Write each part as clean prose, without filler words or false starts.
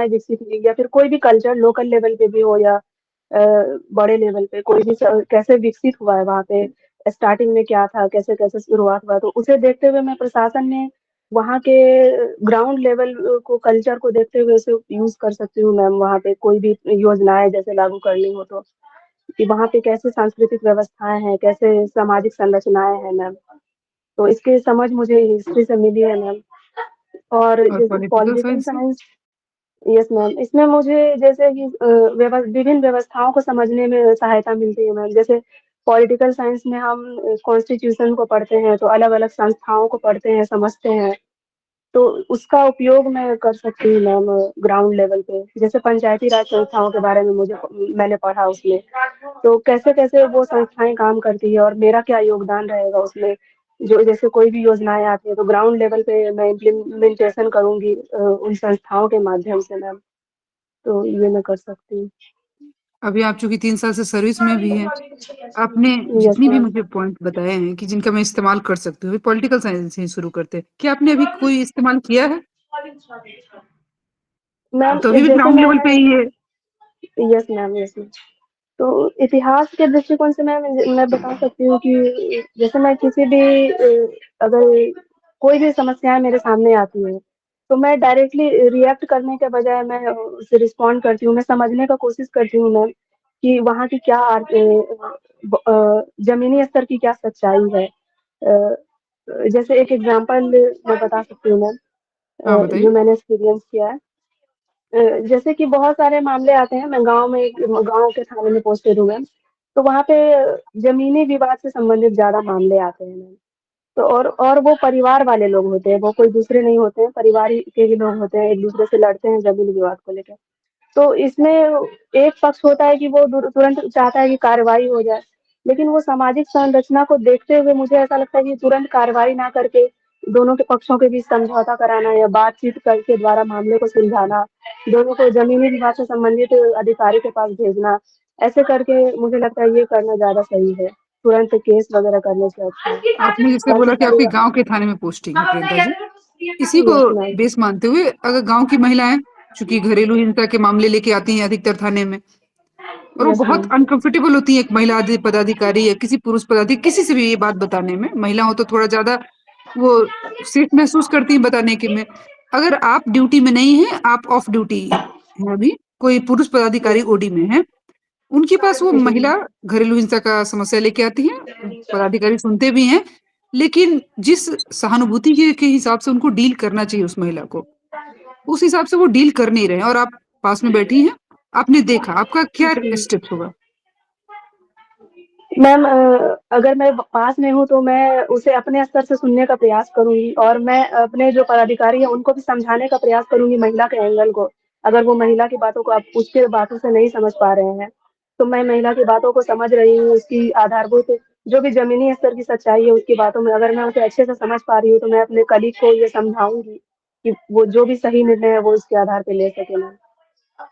विकसित हुई या फिर कोई भी कल्चर लोकल लेवल पे भी हो या बड़े लेवल पे कोई भी कैसे विकसित हुआ है वहाँ पे, स्टार्टिंग में क्या था, कैसे-कैसे शुरुआत हुआ, तो उसे देखते हुए मैं प्रशासन में वहाँ के ग्राउंड लेवल को कल्चर को देखते हुए उसे यूज़ कर सकती हूँ मैम वहाँ पे कोई भी योजनाएँ जैसे लागू करनी हो तो, कि वहाँ पे कैसे सांस्कृतिक व्यवस्थाएँ हैं, कैसे सामाजिक संरचनाएँ हैं मैम। तो इसकी समझ मुझे हिस्ट्री से मिली है मैम। और और जैसे पॉलिटिकल पॉलिटिकल साइंस से? साइंस यस मैम, इसमें मुझे जैसे कि विभिन्न व्यवस्थाओं को समझने में सहायता मिलती है मैम। जैसे पॉलिटिकल साइंस में हम कॉन्स्टिट्यूशन को पढ़ते हैं, तो अलग-अलग संस्थाओं को पढ़ते हैं, समझते हैं। तो उसका उपयोग मैं कर सकती हूँ मैम ग्राउंड लेवल पे। जैसे पंचायती राज संस्थाओं के बारे में मैंने पढ़ा उसमें। तो कैसे-कैसे वो संस्थाएँ काम करती है और मेरा क्या योगदान रहेगा उसमें। जो जैसे कोई भी योजनाएँ आती हैं तो ग्राउंड लेवल पे मैं इम्प्लीमेंटेशन करूँगी उन संस्थाओं के माध्यम से मैम। तो ये मैं कर सकती हूँ। अभी आप चूँकि 3 साल से सर्विस में भी हैं, आपने यस जितनी भी मैम। मुझे पॉइंट बताए हैं कि जिनका मैं इस्तेमाल कर सकती हूँ, पॉलिटिकल साइंस से ही शुरू करते हैं। क्या आपने अभी कोई इस्तेमाल किया है? मैम आप तो अभी भी जैसे ग्राउंड लेवल मैं पे ही है। Yes ma'am, yes ma'am. तो इतिहास के दृष्टिकोण से मैं बता सकती हूँ कि जैसे मैं किसी भी अगर कोई भी समस्याएँ मेरे सामने आती हैं, तो मैं डायरेक्टली रिएक्ट करने के बजाय मैं उसे रिस्पॉन्ड करती हूँ। मैं समझने का कोशिश करती हूँ मैम कि वहाँ की क्या ज़मीनी स्तर की क्या सच्चाई है। जैसे एक एग्ज़ाम्पल मैं बता सकती हूँ मैम हाँ, जो बताइए। मैंने एक्सपीरियंस किया है। जैसे कि बहुत सारे मामले आते हैं, मैं गाँव के थाने में पोस्टेड हूँ मैम, तो वहाँ पे ज़मीनी विवाद से संबंधित ज़्यादा मामले आते हैं मैम। तो और वो परिवार वाले लोग होते हैं, वो कोई दूसरे नहीं होते हैं, परिवार ही के ही लोग होते हैं, एक-दूसरे से लड़ते हैं ज़मीनी विवाद को लेके। तो इसमें एक पक्ष होता है कि वो तुरंत चाहता है कि कार्रवाई हो जाए, लेकिन वो सामाजिक संरचना को देखते हुए मुझे ऐसा लगता है कि तुरंत कार्रवाई ना करके दोनों के पक्षों के बीच समझौता कराना या बातचीत करके द्वारा मामले को सुलझाना, दोनों को ज़मीनी विवाद से संबंधित अधिकारी के पास भेजना, ऐसे करके मुझे लगता है ये करना ज़्यादा सही है, तुरंत केस वगैरह करने से अच्छा। आपने जैसे ताकि बोला कि आपके परिवा गाँव के थाने में पोस्टिंग है प्रियंका जी। इसी को यस मैम, बेस मानते हुए अगर गाँव की महिलाएँ चूँकि घरेलू हिंसा के मामले लेके आती हैं अधिकतर थाने में और वो यस बहुत मैम, अनकंफर्टेबल होती है एक महिला पदाधिकारी या किसी पुरुष पदाधिकारी किसी से भी ये बात बताने में। महिला हो तो थोड़ा ज़्यादा वो सेफ महसूस करती हैं बताने के में। अगर आप ड्यूटी में नहीं हैं, आप ऑफ ड्यूटी हैं अभी, कोई पुरुष पदाधिकारी यस ओडी में है, उनके पास वो जी। महिला घरेलू हिंसा का समस्या लेके आती है, पदाधिकारी सुनते भी हैं, लेकिन जिस सहानुभूति के हिसाब से उनको डील करना चाहिए उस महिला को, उस हिसाब से वो डील कर नहीं रहे हैं और आप पास में बैठी हैं, आपने देखा, आपका क्या जी। स्टेप्स होगा? मैम अगर मैं पास में हूँ तो मैं उसे अपने स्तर से सुनने का प्रयास करूँगी और मैं अपने जो पदाधिकारी हैं उनको भी समझाने का प्रयास करूँगी महिला के एंगल को। अगर वो महिला की बातों को आप उसके बातों से नहीं समझ पा रहे हैं, तो मैं महिला की बातों को समझ रही हूँ, उसकी आधारभूत जो भी ज़मीनी स्तर की सच्चाई है उसकी बातों में अगर मैं उसे अच्छे से समझ पा रही हूँ, तो मैं अपने कलीग को ये समझाऊँगी कि वो जो भी सही निर्णय है वो उसके आधार पे ले सके मैम।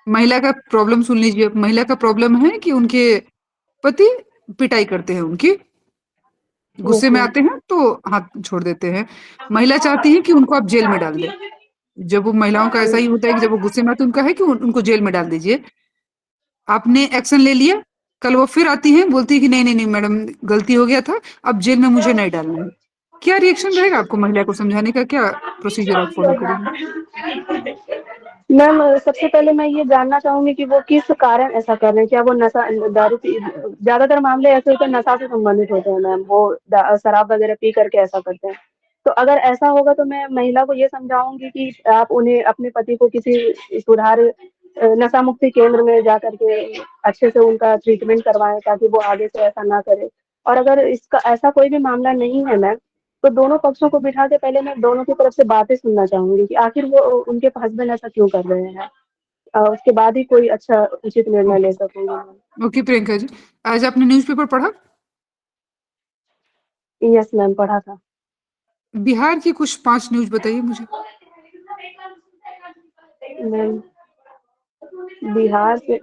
महिला का प्रॉब्लम सुन लीजिए, महिला का प्रॉब्लम है कि उनके पति पिटाई करते हैं उनकी, यस गुस्से में मैम। आते हैं तो हाथ छोड़ देते हैं। महिला चाहती है कि उनको आप जेल में डाल दें। जब वो महिलाओं का ऐसा ही होता है कि जब वो गुस्से में आती है उनका है कि उनको जेल में डाल दीजिए। आपने एक्शन ले लिया, कल वो फिर आती हैं, बोलती है कि नहीं, नहीं, नहीं मैडम गलती हो गया था, अब जेल में मुझे नहीं डालना है। क्या रिएक्शन रहेगा आपको महिला को समझाने का क्या प्रोसीजर आप फॉलो करेंगी? मैम सबसे पहले मैं ये जानना चाहूँगी कि वो किस कारण ऐसा कर रहे हैं? क्या वो नशा दारू पी ज़्यादातर मामले ऐसे होते हैं नशा से संबंधित होते हैं मैम, वो शराब वग़ैरह पी करके ऐसा करते हैं। तो अगर ऐसा होगा तो मैं महिला को ये समझाऊँगी कि आप उन्हें अपने पति को किसी नशा मुक्ति केंद्र में जाकर के अच्छे से उनका ट्रीटमेंट करवाएँ ताकि वो आगे से ऐसा ना करे। और अगर इसका ऐसा कोई भी मामला नहीं है मैम, तो दोनों पक्षों को बिठा के पहले मैं दोनों की तरफ से बातें सुनना चाहूँगी कि आखिर वो उनके हस्बैंड ऐसा क्यों कर रहे हैं? उसके बाद ही कोई अच्छा उचित निर्णय ले ओके, सकूँगी मैं। ओके प्रियंका जी। आज आपने न्यूज़पेपर पढ़ा? यस मैम, पढ़ा था। बिहार की कुछ 5 न्यूज़ बताइए मुझे। मैम बिहार से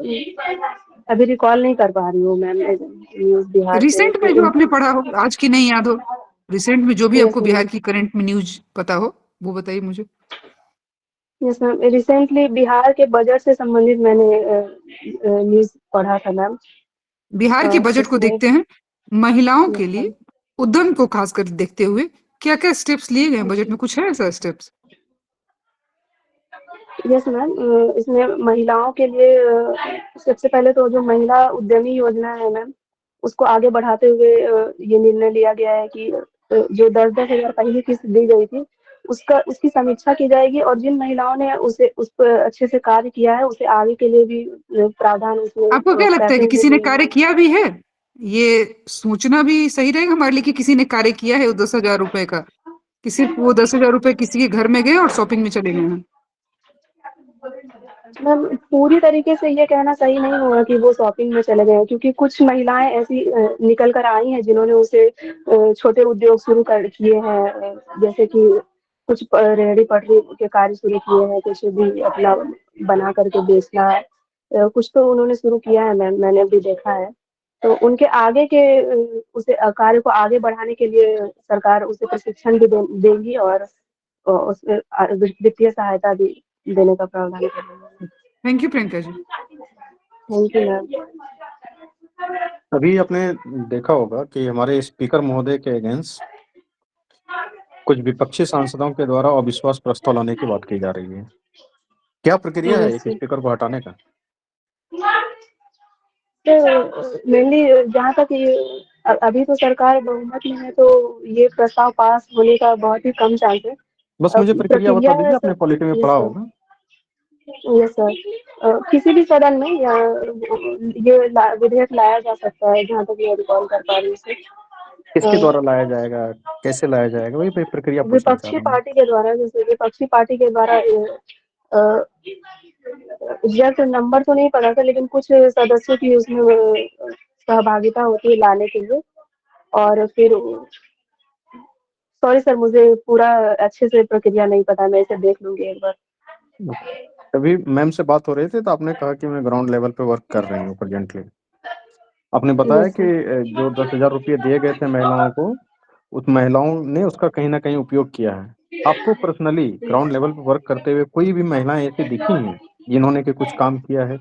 अभी रिकॉल नहीं कर पा रही हूँ मैम न्यूज़ बिहार से रिसेंट में जो आपने पढ़ा हो, आज की नहीं याद हो, रिसेंट में जो भी यस आपको बिहार मैम। की करंट में न्यूज़ पता हो, वो बताइए मुझे। यस मैम, रिसेंटली बिहार के बजट से संबंधित मैंने न्यूज़ पढ़ा था मैम। बिहार के बजट को उसमें देखते हैं, महिलाओं यस के लिए मैम। उद्यम को खासकर देखते हुए क्या क्या स्टेप्स लिए गए हैं बजट में, कुछ है ऐसा स्टेप्स? यस मैम, इसमें महिलाओं के लिए सबसे पहले तो जो महिला उद्यमी योजना है मैम, उसको आगे बढ़ाते हुए ये निर्णय लिया गया है कि जो 10-10 हज़ार पहली किस्त दी गई थी, उसकी समीक्षा की जाएगी और जिन महिलाओं ने उस पर अच्छे से कार्य किया है, उसे आगे के लिए भी प्रावधान उसमें आपको क्या लगता है कि पैकेज भी किसी ने कार्य दिए किया भी है? ये सोचना भी सही रहेगा हमारे लिए कि किसी ने कार्य किया है वो 10,000 रुपए का, कि सिर्फ वो 10,000 रुपए किसी के घर में गए और शॉपिंग में चले गए हैं। मैम, पूरी तरीके से ये कहना सही नहीं होगा कि वो शॉपिंग में चले गए हैं, क्योंकि कुछ महिलाएं ऐसी निकल कर आई हैं जिन्होंने उसे छोटे उद्योग शुरू कर किए हैं, जैसे कि कुछ रेहड़ी पटरी के कार्य शुरू किए हैं, कुछ भी अपना बना करके बेचना है, कुछ तो उन्होंने शुरू किया है मैम, मैंने भी देखा है। तो उनके आगे के उसे कार्य को आगे बढ़ाने के लिए सरकार उसे प्रशिक्षण भी देगी और उसमें वित्तीय सहायता भी देने का प्रावधान करेंगे। Thank you Priyanka ji. Thank you ma'am. अभी आपने देखा होगा कि हमारे स्पीकर महोदय के अगेंस्ट कुछ विपक्षी सांसदों के द्वारा अविश्वास प्रस्ताव लाने की बात की जा रही है। क्या प्रक्रिया है एक स्पीकर को हटाने का? तो मेनली जहाँ तक ये अभी तो सरकार बहुमत में है, तो ये प्रस्ताव पास होने का बहुत ही कम चांस है। बस मुझे प्रक्रिया प्रक्रिया बता है दीजिए, सर। आपने पॉलिटी में यस पढ़ा सर। होगा। यस सर, किसी भी सदन में या ये विधेयक लाया जा सकता है, जहाँ तक मैं रिकॉल कर पा रही हूँ सर। किसके द्वारा लाया जाएगा, कैसे लाया जाएगा, वही प्रक्रिया पूछना चाह विपक्षी रहा हूँ। पार्टी के द्वारा, जैसे विपक्षी पार्टी के द्वारा एग्जैक्ट नंबर तो नहीं पता था, लेकिन कुछ सदस्यों की उसमें सहभागिता होती है लाने के लिए। और फिर सॉरी सर, मुझे पूरा अच्छे से प्रक्रिया नहीं पता, मैं इसे देख लूंगी एक बार। अभी मैम से बात हो रही थी तो आपने कहा कि मैं ग्राउंड लेवल पे वर्क कर रही हूँ प्रेजेंटली। आपने बताया यस कि सर। जो 10,000 रुपये दिए गए थे महिलाओं को, उस महिलाओं ने उसका कहीं ना कहीं उपयोग किया है। आपको पर्सनली ग्राउंड लेवल पे वर्क करते हुए कोई भी महिलाएं ऐसी दिखी हैं जिन्होंने के कुछ काम किया है?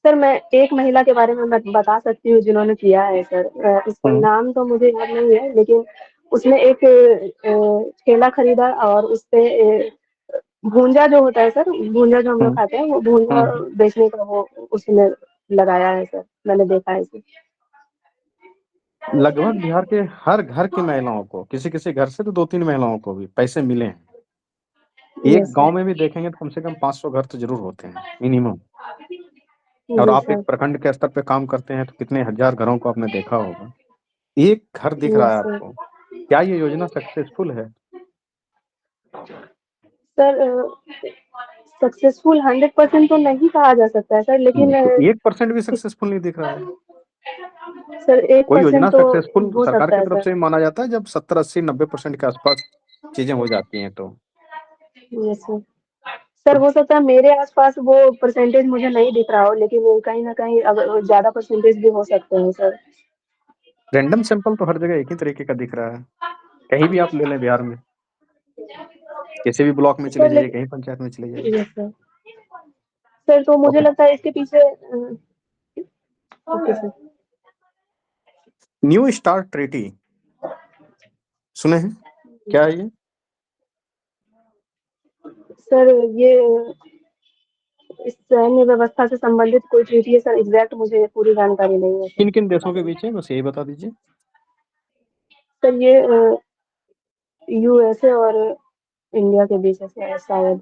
सर, मैं एक महिला के बारे में मैं बता सकती हूँ जिन्होंने किया है सर। उसका हम्म। नाम तो मुझे याद नहीं है, लेकिन उसने एक ठेला खरीदा और उसपे भूंजा जो होता है सर, भूंजा जो हम लोग हम्म। खाते हैं, वो भूंजा हम्म। बेचने का वो उसने लगाया है सर, मैंने देखा है इसे। लगभग बिहार के हर घर की महिलाओं को, किसी किसी घर से तो 2-3 महिलाओं को भी पैसे मिले हैं। एक यस गांव सर। में भी देखेंगे तो कम से कम 500 घर तो जरूर होते हैं मिनिमम। और जी आप सर। एक प्रखंड के स्तर पे काम करते हैं तो कितने हजार घरों को आपने देखा होगा। एक घर दिख रहा यस है सर। आपको। क्या ये योजना सक्सेसफुल है? सर, सक्सेसफुल 100% तो नहीं कहा जा सकता है सर, लेकिन तो 1% भी सक्सेसफुल नहीं दिख रहा है। सर एक कोई योजना परसेंट तो सक्सेसफुल हो सरकार सकता की है तरफ सर। से माना जाता है जब 70, 80, 90% के आसपास चीजें हो जाती हैं तो। Yes sir. सर, हो सकता है मेरे आसपास वो परसेंटेज मुझे नहीं दिख रहा हो, लेकिन कहीं ना कहीं अगर ज्यादा परसेंटेज भी हो सकते हैं सर। रैंडम सैंपल तो हर जगह एक ही तरीके का दिख रहा है। कहीं भी आप ले लें बिहार में, किसी भी ब्लॉक में चले सर जाइए, लेकिन कहीं पंचायत में चले जाइए। Yes sir. सर, तो मुझे ओके। लगता है इसके पीछे okay sir. New star treaty सुने हैं? क्या है ये? सर, ये इस सैन्य व्यवस्था से संबंधित कोई ट्रीटी है सर, एग्जैक्ट मुझे पूरी जानकारी नहीं है सर। किन किन देशों के बीच है, बस यही बता दीजिए। सर, ये यूएसए और इंडिया के बीच है सर, शायद।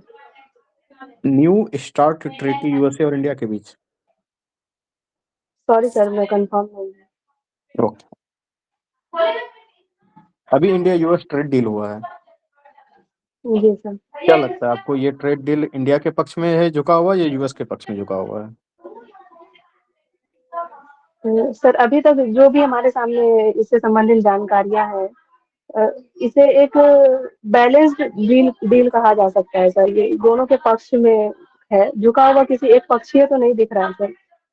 न्यू स्टार्ट ट्रीटी यूएसए और इंडिया के बीच। सॉरी सर, मैं कंफर्म नहीं ओके। अभी इंडिया यूएस ट्रेड डील हुआ है। हूँ। जी सर। क्या लगता है आपको, ये ट्रेड डील इंडिया के पक्ष में है झुका हुआ या यूएस के पक्ष में झुका हुआ है? सर, अभी तक जो भी हमारे सामने इससे संबंधित जानकारियां हैं, इसे एक बैलेंस्ड डील डील कहा जा सकता है सर। ये दोनों के पक्ष में है, झुका हुआ किसी एक पक्षीय तो नहीं दिख रहा है सर।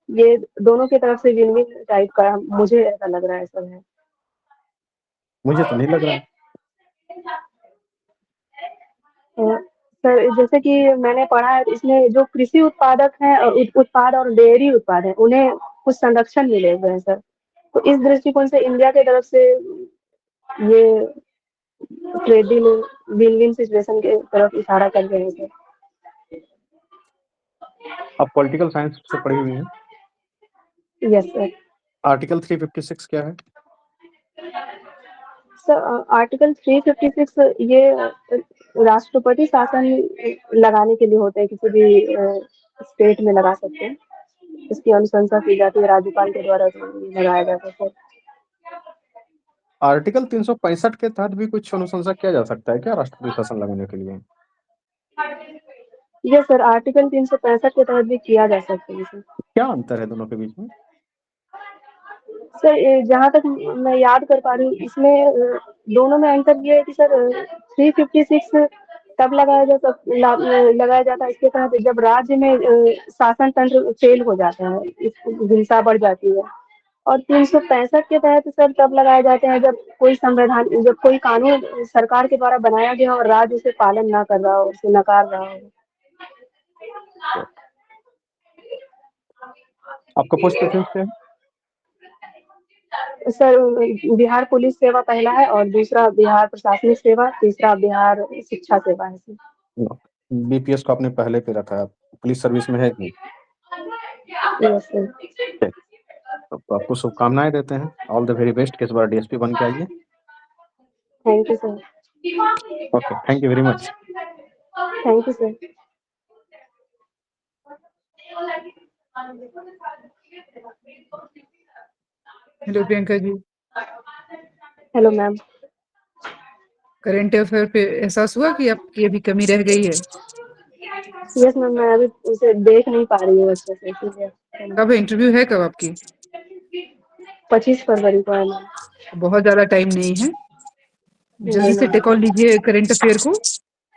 ये दोनों की तरफ से विन विन टाइप का मुझे ऐसा लग रहा है सर है। मुझे तो नहीं लग रहा है। सर जैसे कि मैंने पढ़ा है इसमें जो कृषि उत्पादक हैं और उत्पाद और डेयरी उत्पाद हैं उन्हें कुछ संरक्षण मिले हुए हैं सर। तो इस दृष्टिकोण से इंडिया की तरफ से ये trade deal win win situation के तरफ इशारा कर रहे हैं सर। आप पॉलिटिकल साइंस से पढ़ी हुई हैं? Yes sir. आर्टिकल 356 क्या है? सर आर्टिकल 356 ये राष्ट्रपति शासन लगाने के लिए होते हैं, किसी भी स्टेट में लगा सकते हैं। इसकी अनुशंसा की जाती है राज्यपाल के द्वारा लगाया जाता है सर। आर्टिकल 365 के तहत भी कुछ अनुशंसा किया जा सकता है क्या राष्ट्रपति शासन लगाने के लिए? यस सर, आर्टिकल 365 के तहत भी किया जा सकता है सर। क्या अंतर है दोनों के बीच में? सर जहाँ तक मैं याद कर पा रही हूँ इसमें दोनों में अंतर ये है कि सर 356 तब लगाया जाता है इसके तहत जब राज्य में शासन तंत्र फेल हो जाता है, हिंसा बढ़ जाती है। और 365 के तहत सर तब लगाए जाते हैं जब कोई कानून सरकार के द्वारा बनाया गया और राज्य उसे पालन ना कर रहा हो, उसे नकार रहा हो। आपका पोस्ट प्रेफरेंस क्या है? सर बिहार पुलिस सेवा पहला है और दूसरा बिहार प्रशासनिक सेवा, तीसरा बिहार शिक्षा सेवा है सर। बीपीएस को आपने पहले पे रखा है, पुलिस सर्विस में है कि? Yes sir. तो आपको शुभकामनाएं देते हैं, ऑल द वेरी बेस्ट कि इस बार डीएसपी बन के आइए। Thank you sir. Okay, thank you very much. Thank you sir. Hello Priyanka ji. Hello ma'am. Current affair पे एहसास हुआ कि आपकी अभी कमी रह गई है? यस मैम, मैं अभी उसे देख नहीं पा रही हूँ अच्छे से, इसलिए। कब इंटरव्यू है, कब आपकी? 25 फरवरी को है मैम। बहुत ज्यादा टाइम नहीं है, जल्दी से टेक ऑन लीजिए करंट अफेयर को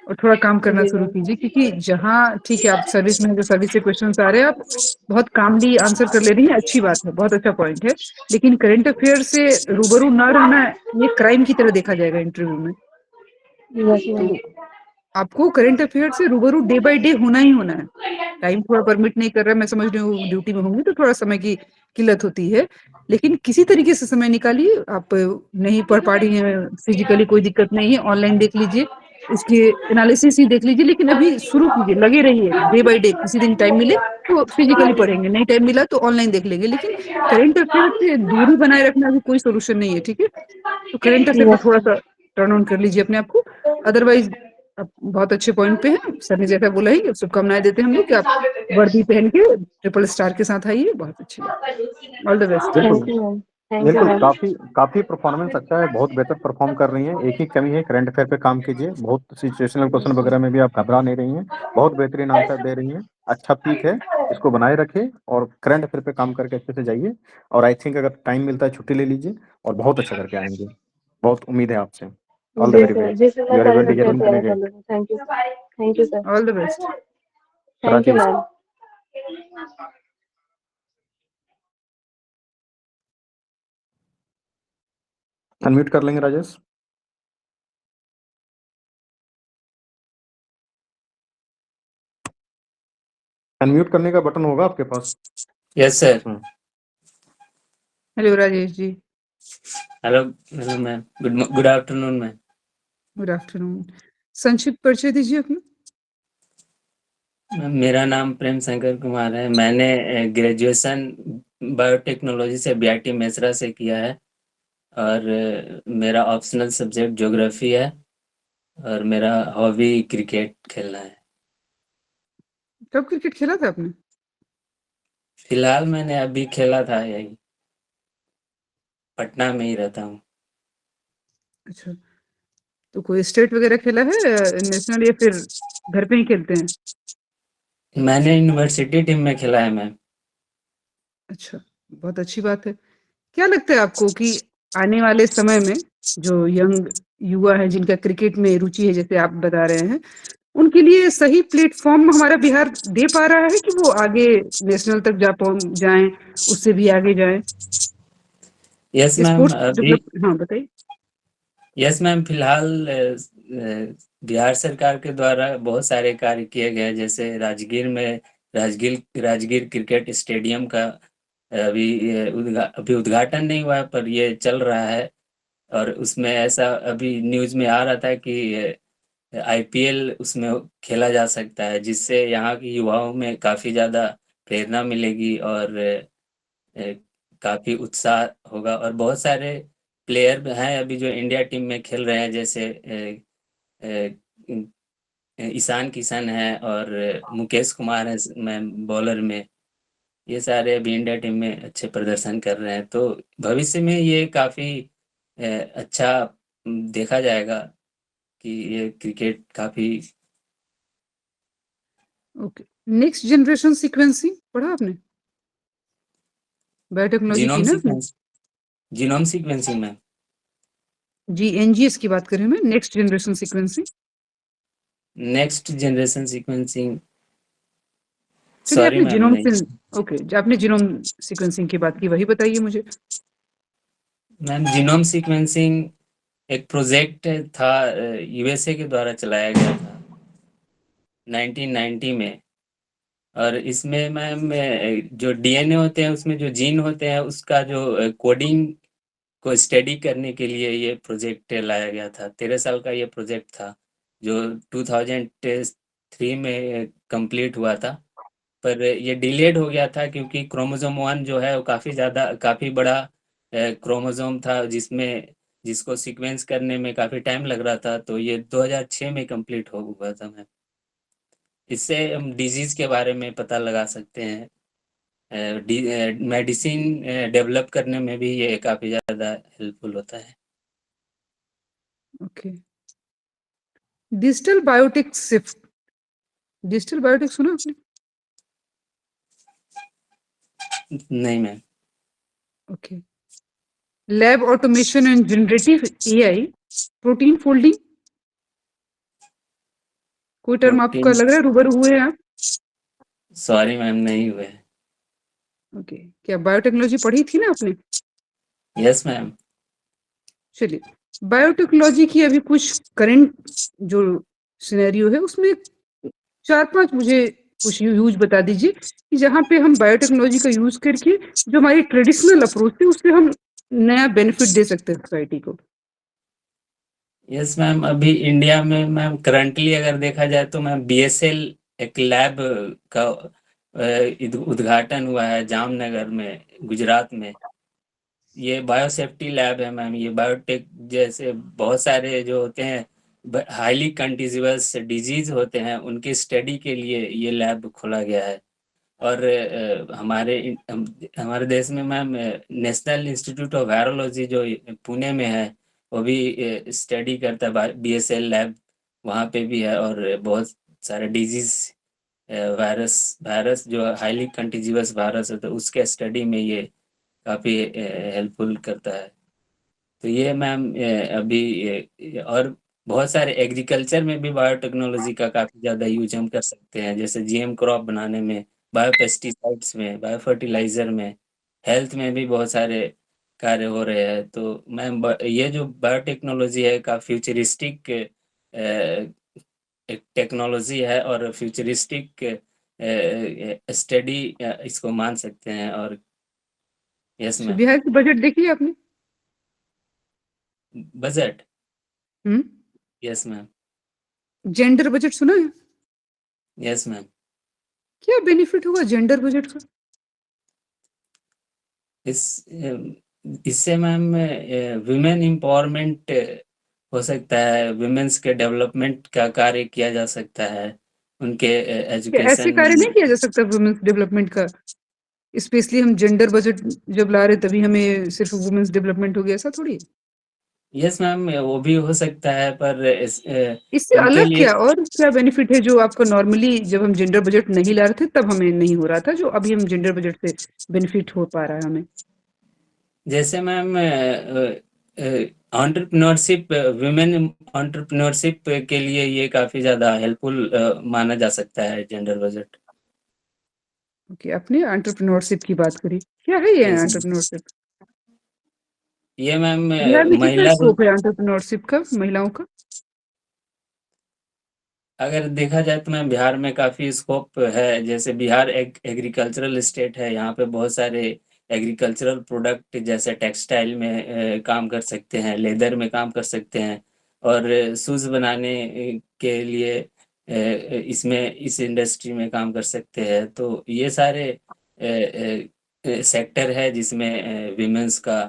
और थोड़ा काम करना जी शुरू मैम। कीजिए, क्योंकि जहाँ ठीक है आप सर्विस में, जो सर्विस से क्वेश्चन आ रहे हैं आप बहुत कामली आंसर कर ले रही हैं, अच्छी बात है, बहुत अच्छा पॉइंट है। लेकिन करंट अफेयर से रूबरू ना रहना ये क्राइम की तरह देखा जाएगा इंटरव्यू में। Yes ma'am. तो आपको करंट अफेयर से रूबरू डे बाय डे होना ही होना है। टाइम थोड़ा परमिट नहीं कर रहा है, मैं समझ रही हूँ ड्यूटी में होंगी तो थोड़ा समय की किल्लत होती है, लेकिन किसी तरीके से समय निकालिए। आप नहीं पढ़ पा रही हैं फिजिकली, कोई दिक्कत नहीं है, ऑनलाइन देख लीजिए, इसके एनालिसिस ही देख लीजिए, लेकिन अभी शुरू कीजिए, लगे रहिए डे बाय डे। किसी दिन टाइम मिले तो फिजिकली पढ़ेंगे, नहीं टाइम मिला तो ऑनलाइन देख लेंगे, लेकिन करंट अफेयर से दूरी बनाए रखना भी कोई सोल्यूशन नहीं है, ठीक है? तो करंट अफेयर पर यस थोड़ा सा टर्न ऑन कर लीजिए अपने आप को। अदरवाइज आप बहुत अच्छे पॉइंट पे हैं, सर ने जैसा बोला ही, शुभकामनाएं देते हैं हम लोग कि आप वर्दी पहन के ट्रिपल स्टार के साथ आइए, बहुत अच्छी बात है, ऑल द बेस्ट। बिल्कुल thank you ma'am. Thank you बिल्कुल, मैम। काफी परफॉर्मेंस अच्छा है, बहुत बेहतर परफॉर्म कर रही हैं। एक ही कमी है, करंट अफेयर पे काम कीजिए, बहुत सिचुएशनल क्वेश्चन वगैरह में भी आप घबरा नहीं रही हैं, बहुत बेहतरीन आंसर दे रही हैं, अच्छा पीक है, इसको बनाए रखिए और करंट अफेयर पे काम करके अच्छे से जाइए। और आई थिंक अगर टाइम मिलता है छुट्टी ले लीजिए और बहुत अच्छा करके आएंगे, बहुत उम्मीद है आपसे। ऑल द जी वेरी सर, बेस्ट, जी सर, मैं you are current able affair to तैयारी कर ग्रेट। लूँगी। Thank you. Thank you sir. All the best. Thank you ma'am. Unmute कर लेंगे राजेश। अनम्यूट करने का बटन होगा आपके पास। Yes sir. Hello Rajesh ji. Hello hello ma'am, good afternoon ma'am. Good afternoon. संक्षिप्त परिचय दीजिए अपना। मैम मेरा नाम प्रेम शंकर कुमार है। मैंने ग्रेजुएशन बायोटेक्नोलॉजी से बीआईटी मेसरा से किया है और मेरा ऑप्शनल सब्जेक्ट ज्योग्राफी है और मेरा हॉबी क्रिकेट खेलना है। कब क्रिकेट खेला था आपने? फिलहाल मैंने अभी खेला था, यही पटना में ही रहता हूँ। अच्छा, तो कोई स्टेट वगैरह खेला है, नेशनल, या फिर घर पे ही खेलते हैं? मैंने यूनिवर्सिटी टीम में खेला है मैम। अच्छा, बहुत अच्छी बात है। क्या लगता है आपको कि आने वाले समय में जो यंग युवा है जिनका क्रिकेट में रुचि है, जैसे आप बता रहे हैं, उनके लिए सही प्लेटफॉर्म हमारा बिहार दे पा रहा है कि वो आगे नेशनल तक जाएं, उससे भी आगे जाएं? यस मैम, स्पोर्ट्स अभी डेवलप, हाँ बताइए। यस मैम, फिलहाल बिहार सरकार के द्वारा बहुत सारे कार्य किए गए हैं, जैसे राजगीर में राजगीर क्रिकेट स्टेडियम का अभी उद्घाटन नहीं हुआ है, पर ये चल रहा है। और उसमें ऐसा अभी न्यूज़ में आ रहा था कि आईपीएल उसमें खेला जा सकता है, जिससे यहाँ के युवाओं में काफ़ी ज़्यादा प्रेरणा मिलेगी और काफ़ी उत्साह होगा। और बहुत सारे प्लेयर हैं अभी जो इंडिया टीम में खेल रहे हैं, जैसे ईशान किशन है और मुकेश कुमार है मैं बॉलर में। ये सारे अभी इंडिया टीम में अच्छे प्रदर्शन कर रहे हैं, तो भविष्य में ये काफ़ी अच्छा देखा जाएगा कि ये क्रिकेट काफ़ी। ओके, नेक्स्ट जनरेशन सीक्वेंसिंग पढ़ा आपने? बायोटेक्नोलॉजी की जीनोम ना आपने? सीक्वेंस जीनोम सीक्वेंसिंग में जी, एनजीएस की बात कर रही हूँ मैं, next generation sequencing. Next generation sequencing चलिए, सॉरी आपने मैम जीनोम नहीं। ओके, जो आपने जीनोम सीक्वेंसिंग की बात की वही बताइए मुझे। मैम जीनोम सीक्वेंसिंग एक प्रोजेक्ट था, यूएसए के द्वारा चलाया गया था 1990 में। और इसमें मैम जो डीएनए होते हैं उसमें जो जीन होते हैं उसका जो कोडिंग को स्टडी करने के लिए ये प्रोजेक्ट लाया गया था। 13 साल का ये प्रोजेक्ट था जो 2003 में कंप्लीट हुआ था। पर ये डिलेड हो गया था क्योंकि क्रोमोसोम 1 जो है वो काफ़ी बड़ा क्रोमोसोम था, जिसको सीक्वेंस करने में काफ़ी टाइम लग रहा था, तो ये 2006 में कंप्लीट हो हुआ था मैम। इससे हम डिजीज़ के बारे में पता लगा सकते हैं। मेडिसिन डेवलप करने में भी ये काफ़ी ज़्यादा हेल्पफुल होता है। Okay, digital biotech shift, digital biotech सुना आपने? नहीं ma'am. Okay, lab automation and generative AI, protein folding, कोई टर्म आपका प्रोटीन लग रहा है रूबरू हुए हैं आप? सॉरी मैम नहीं हुए। ओके, क्या बायोटेक्नोलॉजी पढ़ी थी ना आपने? Yes ma'am. चलिए, बायोटेक्नोलॉजी की अभी कुछ करंट जो सिनेरियो है उसमें 4-5 मुझे कुछ यूज बता दीजिए कि जहाँ पे हम बायोटेक्नोलॉजी का यूज करके जो हमारी ट्रेडिशनल अप्रोच है उससे हम नया बेनिफिट दे सकते हैं सोसाइटी को। यस मैम, अभी इंडिया में मैम करंटली अगर देखा जाए तो मैम बीएसएल एक लैब का उद्घाटन हुआ है जामनगर में, गुजरात में। ये बायोसेफ्टी लैब है मैम। ये बायोटेक जैसे बहुत सारे जो होते हैं हाईली कंटेजियस डिजीज होते हैं, उनकी स्टडी के लिए ये लैब खोला गया है। और हमारे देश में ma'am national institute of virology जो पुणे में है, वो भी स्टडी करता है। बीएसएल लैब वहाँ पे भी है। और बहुत सारे डिजीज वायरस वायरस जो हाईली कंटेजियस वायरस है, तो उसके स्टडी में ये काफ़ी हेल्पफुल करता है। तो ये मैम अभी और बहुत सारे एग्रीकल्चर में भी बायोटेक्नोलॉजी का काफ़ी ज़्यादा यूज हम कर सकते हैं, जैसे जीएम क्रॉप बनाने में, बायोपेस्टिसाइड्स में, बायोफर्टिलाइजर में, हेल्थ में भी बहुत सारे कार्य हो रहे हैं। तो मैम ये जो बायोटेक्नोलॉजी है का फ्यूचरिस्टिक एक टेक्नोलॉजी है और फ्यूचरिस्टिक स्टडी इसको मान सकते हैं। और यस मैम। बिहार की बजट देखी है आपने? बजट। हम्म, यस मैम। जेंडर बजट सुना है? Yes ma'am. क्या बेनिफिट होगा जेंडर बजट का? इस इससे मैम विमेन एम्पावरमेंट हो सकता है, विमेन्स के डेवलपमेंट का कार्य किया जा सकता है, उनके क्या ऐसे एजुकेशन कार्य में। नहीं किया जा सकता वुमेन्स डेवलपमेंट का? स्पेशली हम जेंडर बजट जब ला रहे तभी हमें सिर्फ वुमेन्स डेवलपमेंट हो गया, ऐसा थोड़ी है। यस मैम, वो भी हो सकता है, पर इससे उनके अलग लिए क्या और क्या बेनिफिट है जो आपको नॉर्मली जब हम जेंडर बजट नहीं ला रहे थे तब हमें नहीं हो रहा था, जो अभी हम जेंडर बजट से बेनिफिट हो पा रहा है हमें? जैसे मैम एंटरप्रेन्योरशिप, विमेन एंटरप्रेन्योरशिप के लिए ये काफ़ी ज़्यादा हेल्पफुल माना जा सकता है जेंडर बजट। ओके, आपने एंटरप्रेन्योरशिप की बात करी, क्या है ये यस मैम। एंटरप्रेन्योरशिप? ये मैम बिहार में कितना महिला स्कोप है एंटरप्रेन्योरशिप का महिलाओं का? अगर देखा जाए तो मैम बिहार में काफ़ी स्कोप है। जैसे बिहार एक एग्रीकल्चरल स्टेट है, यहाँ पे बहुत सारे एग्रीकल्चरल प्रोडक्ट जैसे टेक्सटाइल में काम कर सकते हैं, लेदर में काम कर सकते हैं और शूज़ बनाने के लिए इसमें इस इंडस्ट्री में काम कर सकते हैं। तो ये सारे सेक्टर है जिसमें विमेंस का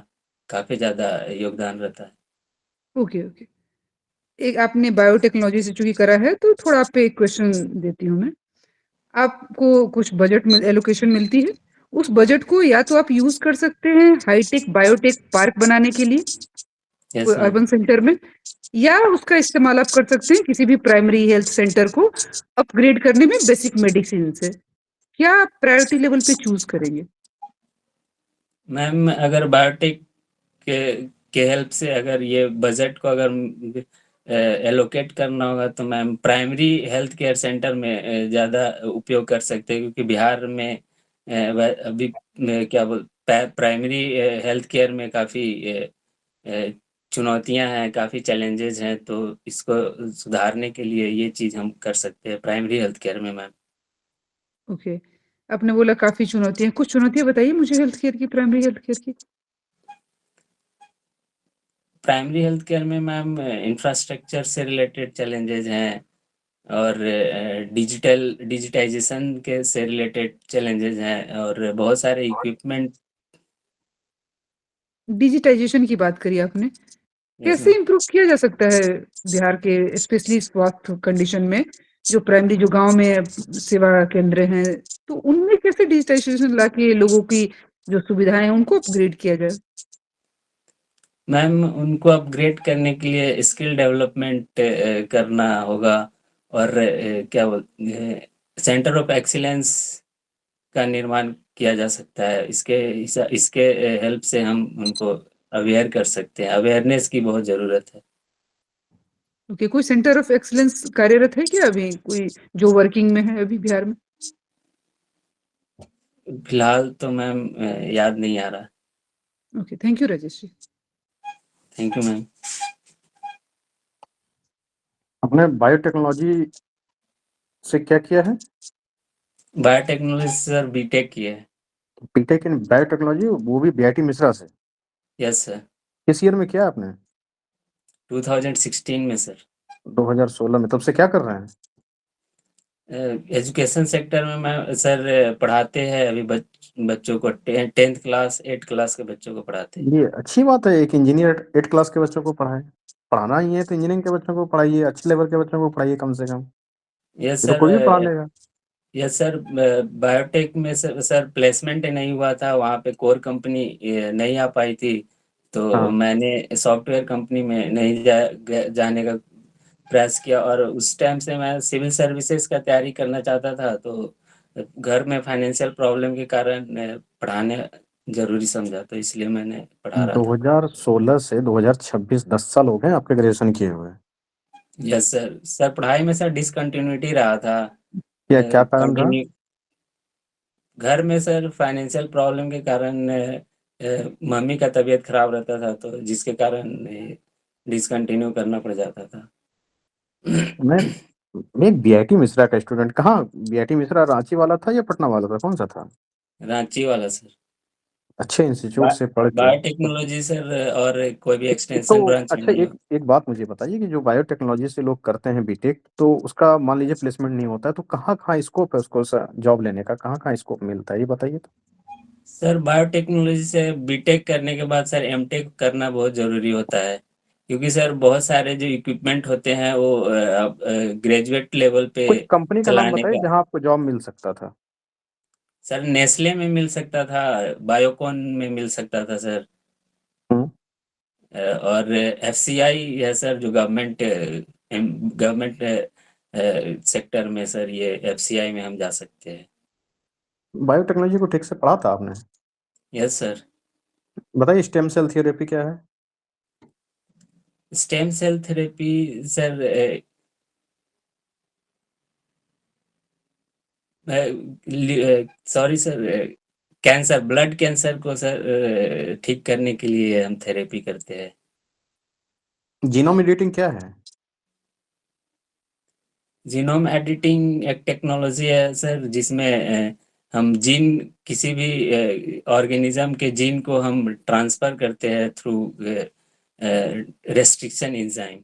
काफ़ी ज़्यादा योगदान रहता है। Okay, okay. एक आपने बायोटेक्नोलॉजी से चूँकि करा है, तो थोड़ा आप पे एक क्वेश्चन देती हूँ मैं। आपको कुछ बजट में एलोकेशन मिलती है, उस बजट को या तो आप यूज़ कर सकते हैं हाईटेक बायोटेक पार्क बनाने के लिए, कोई यस मैम। अर्बन सेंटर में, या उसका इस्तेमाल आप कर सकते हैं किसी भी प्राइमरी हेल्थ सेंटर को अपग्रेड करने में बेसिक मेडिसिन से। क्या आप प्रायोरिटी लेवल पे चूज़ करेंगे? मैम अगर बायोटेक के हेल्प से अगर ये बजट को अगर एलोकेट करना होगा तो ma'am primary health care centre में ज़्यादा उपयोग कर सकते हैं, क्योंकि बिहार में अभी क्या बोल प्राइमरी हेल्थ केयर में काफ़ी चुनौतियां हैं, काफ़ी चैलेंजेस हैं। तो इसको सुधारने के लिए ये चीज़ हम कर सकते हैं प्राइमरी हेल्थ केयर में मैम। ओके। आपने बोला काफ़ी चुनौतियाँ, कुछ चुनौतियाँ बताइए मुझे हेल्थ केयर की, प्राइमरी हेल्थ केयर की। प्राइमरी हेल्थ केयर में मैम इंफ्रास्ट्रक्चर से रिलेटेड चैलेंजेस हैं और डिजिटाइजेशन के से रिलेटेड चैलेंजेस हैं और बहुत सारे इक्विपमेंट। डिजिटाइज़ेशन की बात करी आपने। यस कैसे मैम। इम्प्रूव किया जा सकता है बिहार के स्पेशली स्वास्थ्य कंडीशन में, जो प्राइमरी जो गाँव में सेवा केंद्र हैं, तो उनमें कैसे डिजिटाइज़ेशन लाके लोगों की जो सुविधाएँ हैं, उनको अपग्रेड किया जाए? मैम उनको अपग्रेड करने के लिए स्किल डेवलपमेंट करना होगा और क्या बोलते सेंटर ऑफ एक्सीलेंस का निर्माण किया जा सकता है। इसके हेल्प से हम उनको अवेयर कर सकते हैं। अवेयरनेस की बहुत ज़रूरत है। ओके, कोई सेंटर ऑफ एक्सीलेंस कार्यरत है क्या अभी? कोई जो वर्किंग में है अभी बिहार में? फिलहाल तो मैम याद नहीं आ रहा। Okay, thank you Rajesh ji. Thank you ma'am. आपने बायोटेक्नोलॉजी से क्या किया है? बायोटेक्नोलॉजी से सर बीटेक किया है। बीटेक इन बायोटेक्नोलॉजी, वो भी बीआईटी मिश्रा से। Yes sir. किस ईयर में किया आपने? 2016 में सर। 2016 में। तब से क्या कर रहे हैं? एजुकेशन सेक्टर में मैं सर पढ़ाते हैं अभी बच्चों को 10th क्लास 8th क्लास के बच्चों को पढ़ाते हैं। ये अच्छी बात है, एक इंजीनियर 8 क्लास के बच्चों को पढ़ाए। पढ़ाना ही है तो इंजीनियरिंग के बच्चों को पढ़ाइए, अच्छे लेवल के बच्चों को पढ़ाइए कम से कम। यस ये तो सर। कोई भी पढ़ा लेगा। Yes sir. बायोटेक में सर प्लेसमेंट नहीं हुआ था, वहाँ पे कोर कंपनी नहीं आ पाई थी। तो हाँ। मैंने सॉफ्टवेयर कंपनी में नहीं जाने का प्रयास किया और उस टाइम से मैं सिविल सर्विसेज का तैयारी करना चाहता था। तो घर में फाइनेंशियल प्रॉब्लम के कारण पढ़ाने ज़रूरी समझा, तो इसलिए मैंने पढ़ा रहा था। 2016 से 2026 10 साल हो गए आपके ग्रेजुएशन किए हुए। Yes sir. सर पढ़ाई में सर डिसकंटिन्यूटी रहा था। क्या कारण रहा? कंटिन्यू घर में सर फाइनेंशियल प्रॉब्लम के कारण मम्मी का तबीयत खराब रहता था, तो जिसके कारण डिसकंटिन्यू करना पड़ जाता था। मैं मैं बीआईटी मिश्रा का स्टूडेंट। कहाँ बीआईटी मिश्रा, रांची वाला था या पटना वाला था, कौन सा था? रांची वाला सर। अच्छे इंस्टीट्यूट से पढ़ के। बायोटेक्नोलॉजी सर और कोई भी तो एक्सटेंशन ब्रांच में अच्छा, नहीं एक हो। एक बात मुझे बताइए कि जो बायोटेक्नोलॉजी से लोग करते हैं बीटेक, तो उसका मान लीजिए प्लेसमेंट नहीं होता है, तो कहाँ कहाँ स्कोप है उसको जॉब लेने का, कहाँ कहाँ स्कोप मिलता है, ये बताइए तो। सर बायोटेक्नोलॉजी से बीटेक करने के बाद सर एमटेक करना बहुत ज़रूरी होता है, क्योंकि सर बहुत सारे जो इक्विपमेंट होते हैं वो ग्रेजुएट लेवल पे कोई कंपनी का नाम चलाने बताइए का। जहाँ आपको जॉब मिल सकता था। सर नेस्ले में मिल सकता था, बायोकॉन में मिल सकता था सर, हम्म। और एफसीआई है सर जो गवर्नमेंट सेक्टर में सर, ये एफसीआई में हम जा सकते हैं। बायोटेक्नोलॉजी को ठीक से पढ़ा था आपने? Yes sir. बताइए स्टेम सेल थेरेपी क्या है? Stem cell therapy sir sorry sir, cancer, blood cancer को सर ठीक करने के लिए हम थेरेपी करते हैं। जीनोम एडिटिंग क्या है? जीनोम एडिटिंग एक टेक्नोलॉजी है सर, जिसमें हम जीन किसी भी ऑर्गेनिज्म के जीन को हम ट्रांसफर करते हैं through restriction enzyme,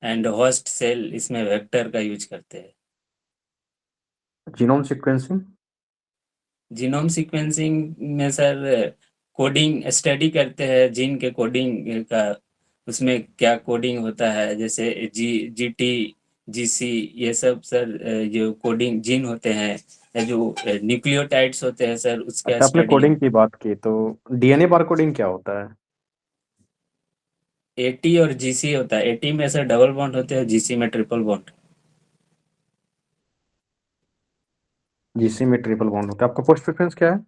and host cell इसमें वेक्टर का यूज करते हैं। Genome sequencing? जीनोम सीक्वेंसिंग में सर कोडिंग स्टडी करते हैं, जीन के कोडिंग का, उसमें क्या कोडिंग होता है, जैसे जीटी, जीसी, ये सब सर जो कोडिंग जीन होते हैं, जो न्यूक्लियोटाइड्स होते हैं सर, उसका अच्छा, आपने स्टडी। कोडिंग की बात की तो डीएनए बार कोडिंग क्या होता है? एटी और जीसी होता है। एटी में सर डबल बॉन्ड होते हैं, जीसी में ट्रिपल बॉन्ड। जीसी में ट्रिपल बॉन्ड होता है। आपका पोस्ट प्रेफरेंस क्या है?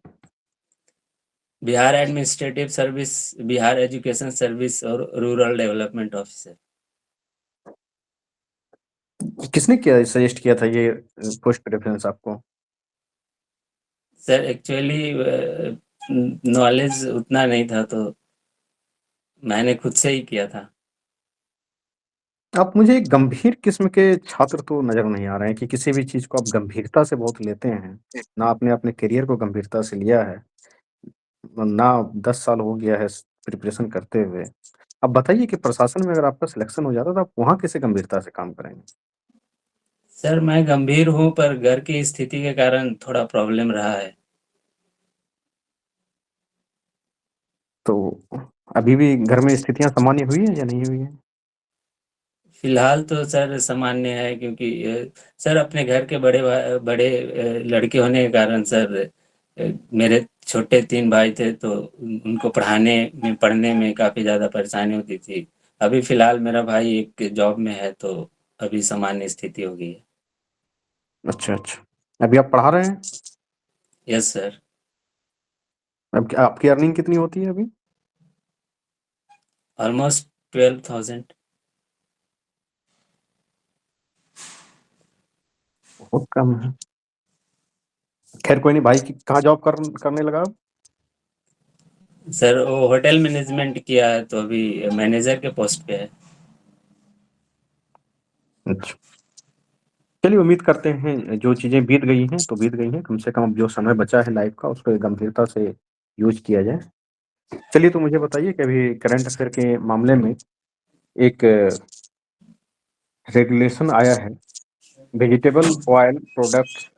Bihar administrative service, Bihar education service और रूरल डेवलपमेंट ऑफिसर। किसने किया, सजेस्ट किया था ये पोस्ट प्रेफरेंस आपको? सर एक्चुअली नॉलेज उतना नहीं था, तो मैंने खुद से ही किया था। आप मुझे एक गंभीर किस्म के छात्र तो नज़र नहीं आ रहे हैं कि किसी भी चीज़ को आप गंभीरता से बहुत लेते हैं। ना आपने अपने करियर को गंभीरता से लिया है, ना 10 साल हो गया है प्रिपरेशन करते हुए। अब बताइए कि प्रशासन में अगर आपका सिलेक्शन हो जाता तो आप वहाँ कैसे गंभीरता से काम करेंगे? सर मैं गंभीर हूँ, पर घर की स्थिति के कारण थोड़ा प्रॉब्लम रहा है। तो अभी भी घर में स्थितियाँ सामान्य हुई हैं या नहीं हुई हैं? फिलहाल तो सर सामान्य है, क्योंकि सर अपने घर के बड़े लड़के होने के कारण सर, मेरे छोटे 3 भाई थे, तो उनको पढ़ने में काफ़ी ज़्यादा परेशानी होती थी। अभी फिलहाल मेरा भाई एक जॉब में है, तो अभी सामान्य स्थिति हो गई है। अच्छा, अच्छा। अभी आप पढ़ा रहे हैं? Yes sir. अब क्या आपकी अर्निंग कितनी होती है अभी? ऑलमोस्ट 12,000। बहुत कम है। खैर कोई नहीं, भाई की कहाँ जॉब करने लगा अब? सर वो होटल मैनेजमेंट किया है, तो अभी मैनेजर के पोस्ट पे है। अच्छा। चलिए, उम्मीद करते हैं जो चीज़ें बीत गई हैं तो बीत गई हैं, कम से कम अब जो समय बचा है लाइफ का उसको गंभीरता से यूज़ किया जाए। चलिए, तो मुझे बताइए कि अभी करंट अफेयर के मामले में एक रेगुलेशन आया है, vegetable oil products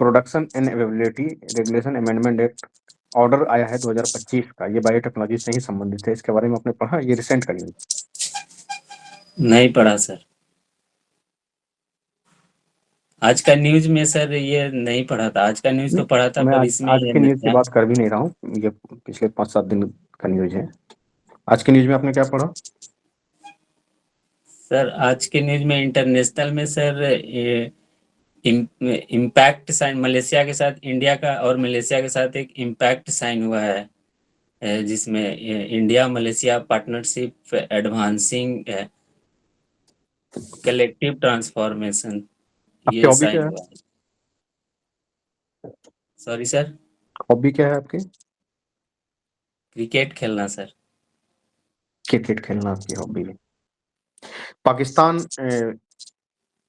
production and availability regulation amendment act order आया है 2025 का। ये बायोटेक्नोलॉजी से ही संबंधित है। इसके बारे में आपने पढ़ा? ये रिसेंट का न्यूज़। नहीं पढ़ा सर। आज का न्यूज़ में सर ये नहीं पढ़ा था। आज का न्यूज़ तो नहीं, पढ़ा था, मैं पर आज इसमें आज ये के न्यूज़ की ध्यान। बात कर भी नहीं रहा हूँ। ये पिछले 5-7 दिन का न्यूज़ है। आज के न्यूज़ में आपने क्या पढ़ा? सर आज के न्यूज़ में इंटरनेशनल में सर, ये इम्पैक्ट साइन मलेशिया के साथ, इंडिया का और मलेशिया के साथ एक इम्पैक्ट साइन हुआ है, जिसमें India Malaysia partnership advancing collective transformation, आपकी ये हॉबी क्या साइन है? हुआ है। Sorry sir. हॉबी क्या है आपकी? क्रिकेट खेलना सर। क्रिकेट खेलना आपकी हॉबी है। पाकिस्तान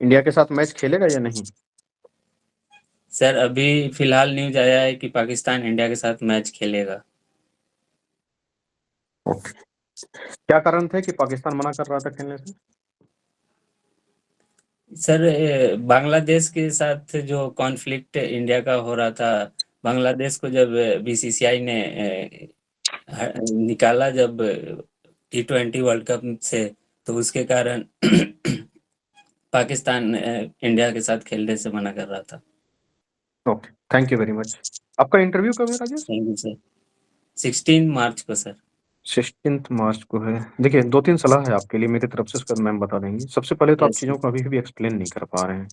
इंडिया के साथ मैच खेलेगा या नहीं? सर अभी फिलहाल न्यूज़ आया है कि पाकिस्तान इंडिया के साथ मैच खेलेगा। ओके। क्या कारण था कि पाकिस्तान मना कर रहा था खेलने से? सर बांग्लादेश के साथ जो कॉन्फ्लिक्ट इंडिया का हो रहा था, बांग्लादेश को जब बीसीसीआई ने निकाला जब T20 वर्ल्ड कप से, तो उसके कारण पाकिस्तान इंडिया के साथ खेलने से मना कर रहा था। Okay, thank you very much. आपका इंटरव्यू कब है Rajesh? Thank you sir. 16 March को सर। 16 मार्च को है। देखिए, 2-3 सलाह है आपके लिए मेरी तरफ से, उसके बाद मैम बता देंगी। सबसे पहले तो आप यस चीज़ों को अभी भी एक्सप्लेन नहीं कर पा रहे हैं।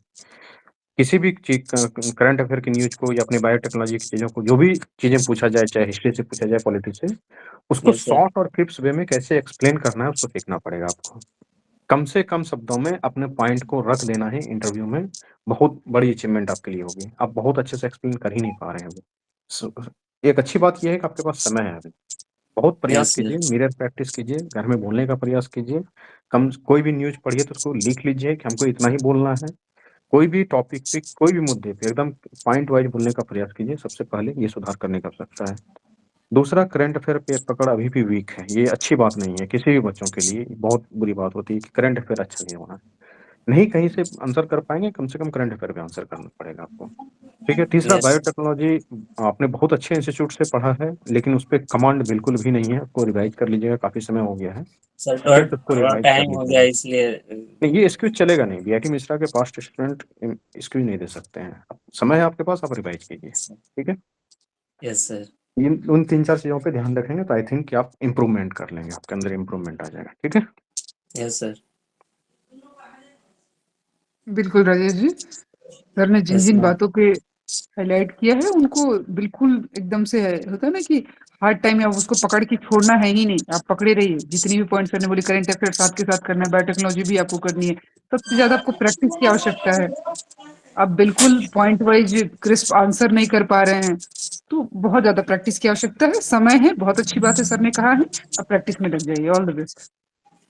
किसी भी चीज़ करंट अफेयर की न्यूज़ को या अपनी बायोटेक्नोलॉजी की चीज़ों को, जो भी चीज़ें पूछा जाए, चाहे हिस्ट्री से पूछा जाए, पॉलिटिक्स से, उसको यस सर। शॉर्ट और क्रिप्स वे में कैसे एक्सप्लेन करना है उसको सीखना पड़ेगा आपको। कम से कम शब्दों में अपने पॉइंट को रख देना है इंटरव्यू में, बहुत बड़ी अचीवमेंट आपके लिए होगी। आप बहुत अच्छे से एक्सप्लेन कर ही नहीं पा रहे हैं अभी। एक अच्छी बात ये है कि आपके पास समय है अभी। बहुत प्रयास यस कीजिए, सर। मिरर प्रैक्टिस कीजिए, घर में बोलने का प्रयास कीजिए। कम कोई भी न्यूज़ पढ़िए तो उसको लिख लीजिए कि हमको इतना ही बोलना है। कोई भी टॉपिक पे, कोई भी मुद्दे पे एकदम पॉइंट वाइज बोलने का प्रयास कीजिए, सबसे पहले ये सुधार करने की आवश्यकता है। दूसरा, करंट अफेयर पे पकड़ अभी भी वीक है, ये अच्छी बात नहीं है, किसी भी बच्चों के लिए बहुत बुरी बात होती है कि करंट अफेयर अच्छा नहीं होना। नहीं कहीं से आंसर कर पाएंगे, कम से कम करंट अफेयर पे आंसर करना पड़ेगा आपको, ठीक है। तीसरा, यस बायोटेक्नोलॉजी आपने बहुत अच्छे इंस्टीट्यूट से पढ़ा है, लेकिन उस पर कमांड बिल्कुल भी नहीं है, उसको रिवाइज कर लीजिएगा, काफी समय हो गया है, सर, तो फिर से उसको थोड़ा रिवाइज कर टाइम हो गया लीजिएगा। इसलिए नहीं, ये एक्सक्यूज चलेगा नहीं, बीआईटी मिश्रा के पास्ट स्टूडेंट एक्सक्यूज नहीं दे सकते हैं। समय है आपके पास, आप रिवाइज कीजिए, ठीक है। Yes sir. इन उन 3-4 चीजों पे ध्यान रखेंगे तो आई थिंक कि आप इम्प्रूवमेंट कर लेंगे, आपके अंदर इम्प्रूवमेंट आ जाएगा, ठीक है। Yes sir. बिल्कुल राजेश जी, सर ने जिन यस जिन मैम। बातों पे हाईलाइट किया है उनको बिल्कुल एकदम से है, होता है ना कि हार्ड टाइम में आप उसको पकड़ के छोड़ना है ही नहीं, आप पकड़े रहिए। जितनी भी पॉइंट सर ने बोली, करंट अफेयर साथ के साथ करना है, बायोटेक्नोलॉजी भी आपको करनी है। सबसे ज्यादा आपको प्रैक्टिस की आवश्यकता है। आप बिल्कुल पॉइंट वाइज क्रिस्प आंसर नहीं कर पा रहे हैं, तो बहुत ज्यादा प्रैक्टिस की आवश्यकता है। समय है, बहुत अच्छी बात है, सर ने कहा है, अब प्रैक्टिस में लग जाइए। All the best.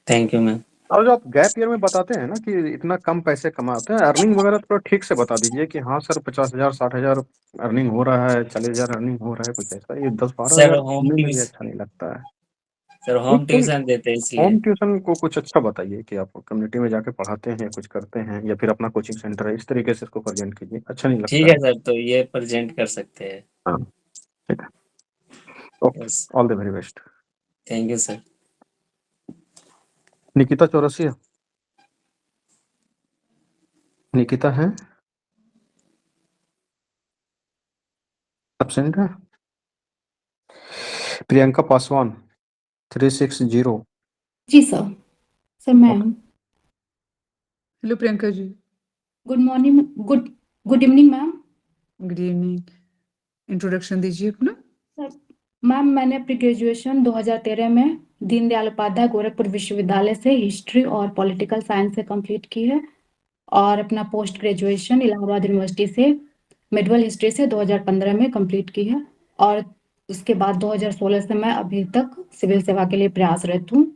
Thank you ma'am. और जो आप गैप ईयर में बताते हैं ना कि इतना कम पैसे कमाते हैं, अर्निंग वगैरह थोड़ा ठीक से बता दीजिए कि हाँ सर 50,000 60,000 अर्निंग हो रहा है, 40,000 अर्निंग हो रहा है, कुछ ऐसा। ये 10-12 सर हजार होम सुनने में भी ट्यूशन अच्छा नहीं लगता है। सर नहीं, होम कोई ट्यूशन देते हैं इसलिए। होम ट्यूशन को कुछ अच्छा बताइए कि आप कम्युनिटी में जाके पढ़ाते हैं या कुछ करते हैं, या फिर अपना कोचिंग सेंटर है, इस तरीके से इसको प्रेजेंट कीजिए, अच्छा नहीं ठीक लगता है है। सर, तो ये प्रेजेंट कर सकते हैं। हाँ, ठीक है, okay, yes. All the very best. Thank you sir. Nikita Chaurasia, Nikita है, एब्सेंट है। प्रियंका पासवान 360। जी sir. Sir ma'am, okay, hello Priyanka ji. Good morning, good evening ma'am. Good evening. Introduction दीजिए अपना। सर मैम, मैंने प्री ग्रेजुएशन 2013 में दीनदयाल उपाध्याय गोरखपुर विश्वविद्यालय से हिस्ट्री और पॉलिटिकल साइंस से कंप्लीट की है, और अपना पोस्ट ग्रेजुएशन इलाहाबाद यूनिवर्सिटी से मिडवल हिस्ट्री से 2015 में कंप्लीट की है। और उसके बाद 2016 से मैं अभी तक सिविल सेवा के लिए प्रयासरत हूँ।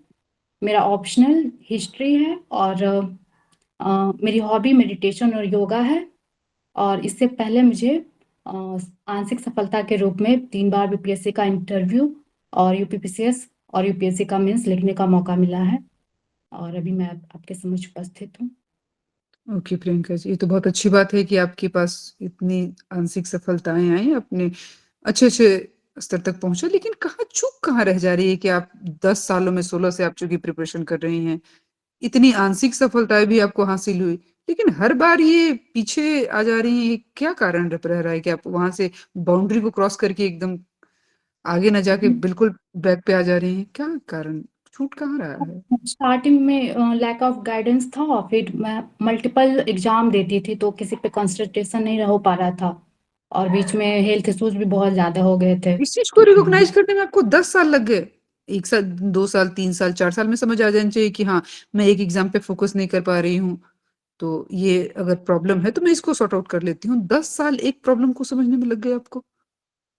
मेरा ऑप्शनल हिस्ट्री है, और मेरी हॉबी मेडिटेशन और योगा है। और इससे पहले मुझे अ, आंशिक सफलता के रूप में 3 बार बीपीएससी का इंटरव्यू और यूपीपीसीएस और यूपीएससी का मेंस लिखने का मौका मिला है, और अभी मैं आपके समक्ष उपस्थित हूँ। ओके प्रियंका जी, ये तो बहुत अच्छी बात है कि आपके पास इतनी आंशिक सफलताएं आई, अपने अच्छे अच्छे स्तर तक पहुंचे। लेकिन कहाँ चूक कहाँ रह जा रही है कि आप 10 सालों में 16 से आप चूंकि प्रिपरेशन कर रही हैं, इतनी आंशिक सफलताएं भी आपको हासिल हुई, लेकिन हर बार ये पीछे आ जा रही है। ये क्या कारण रह रहा है कि आप वहां से बाउंड्री को क्रॉस करके एकदम आगे ना जाके बिल्कुल बैक पे आ जा रही हैं? क्या कारण, छूट कहाँ रहा है? स्टार्टिंग में लैक ऑफ गाइडेंस था, और फिर मैं मल्टीपल एग्जाम देती थी तो किसी पे कंसंट्रेशन नहीं हो पा रहा था, और बीच में हेल्थ इश्यूज भी बहुत ज्यादा हो गए थे। इस चीज को रिकॉग्नाइज करने में आपको 10 साल लग गए? 1 साल, 2 साल, 3 साल, 4 साल में समझ आ जाना चाहिए कि हाँ, मैं एक एग्जाम पे फोकस नहीं कर पा रही हूँ, तो ये अगर प्रॉब्लम है तो मैं इसको सॉर्ट आउट कर लेती हूँ। 10 साल एक प्रॉब्लम को समझने में लग गए आपको?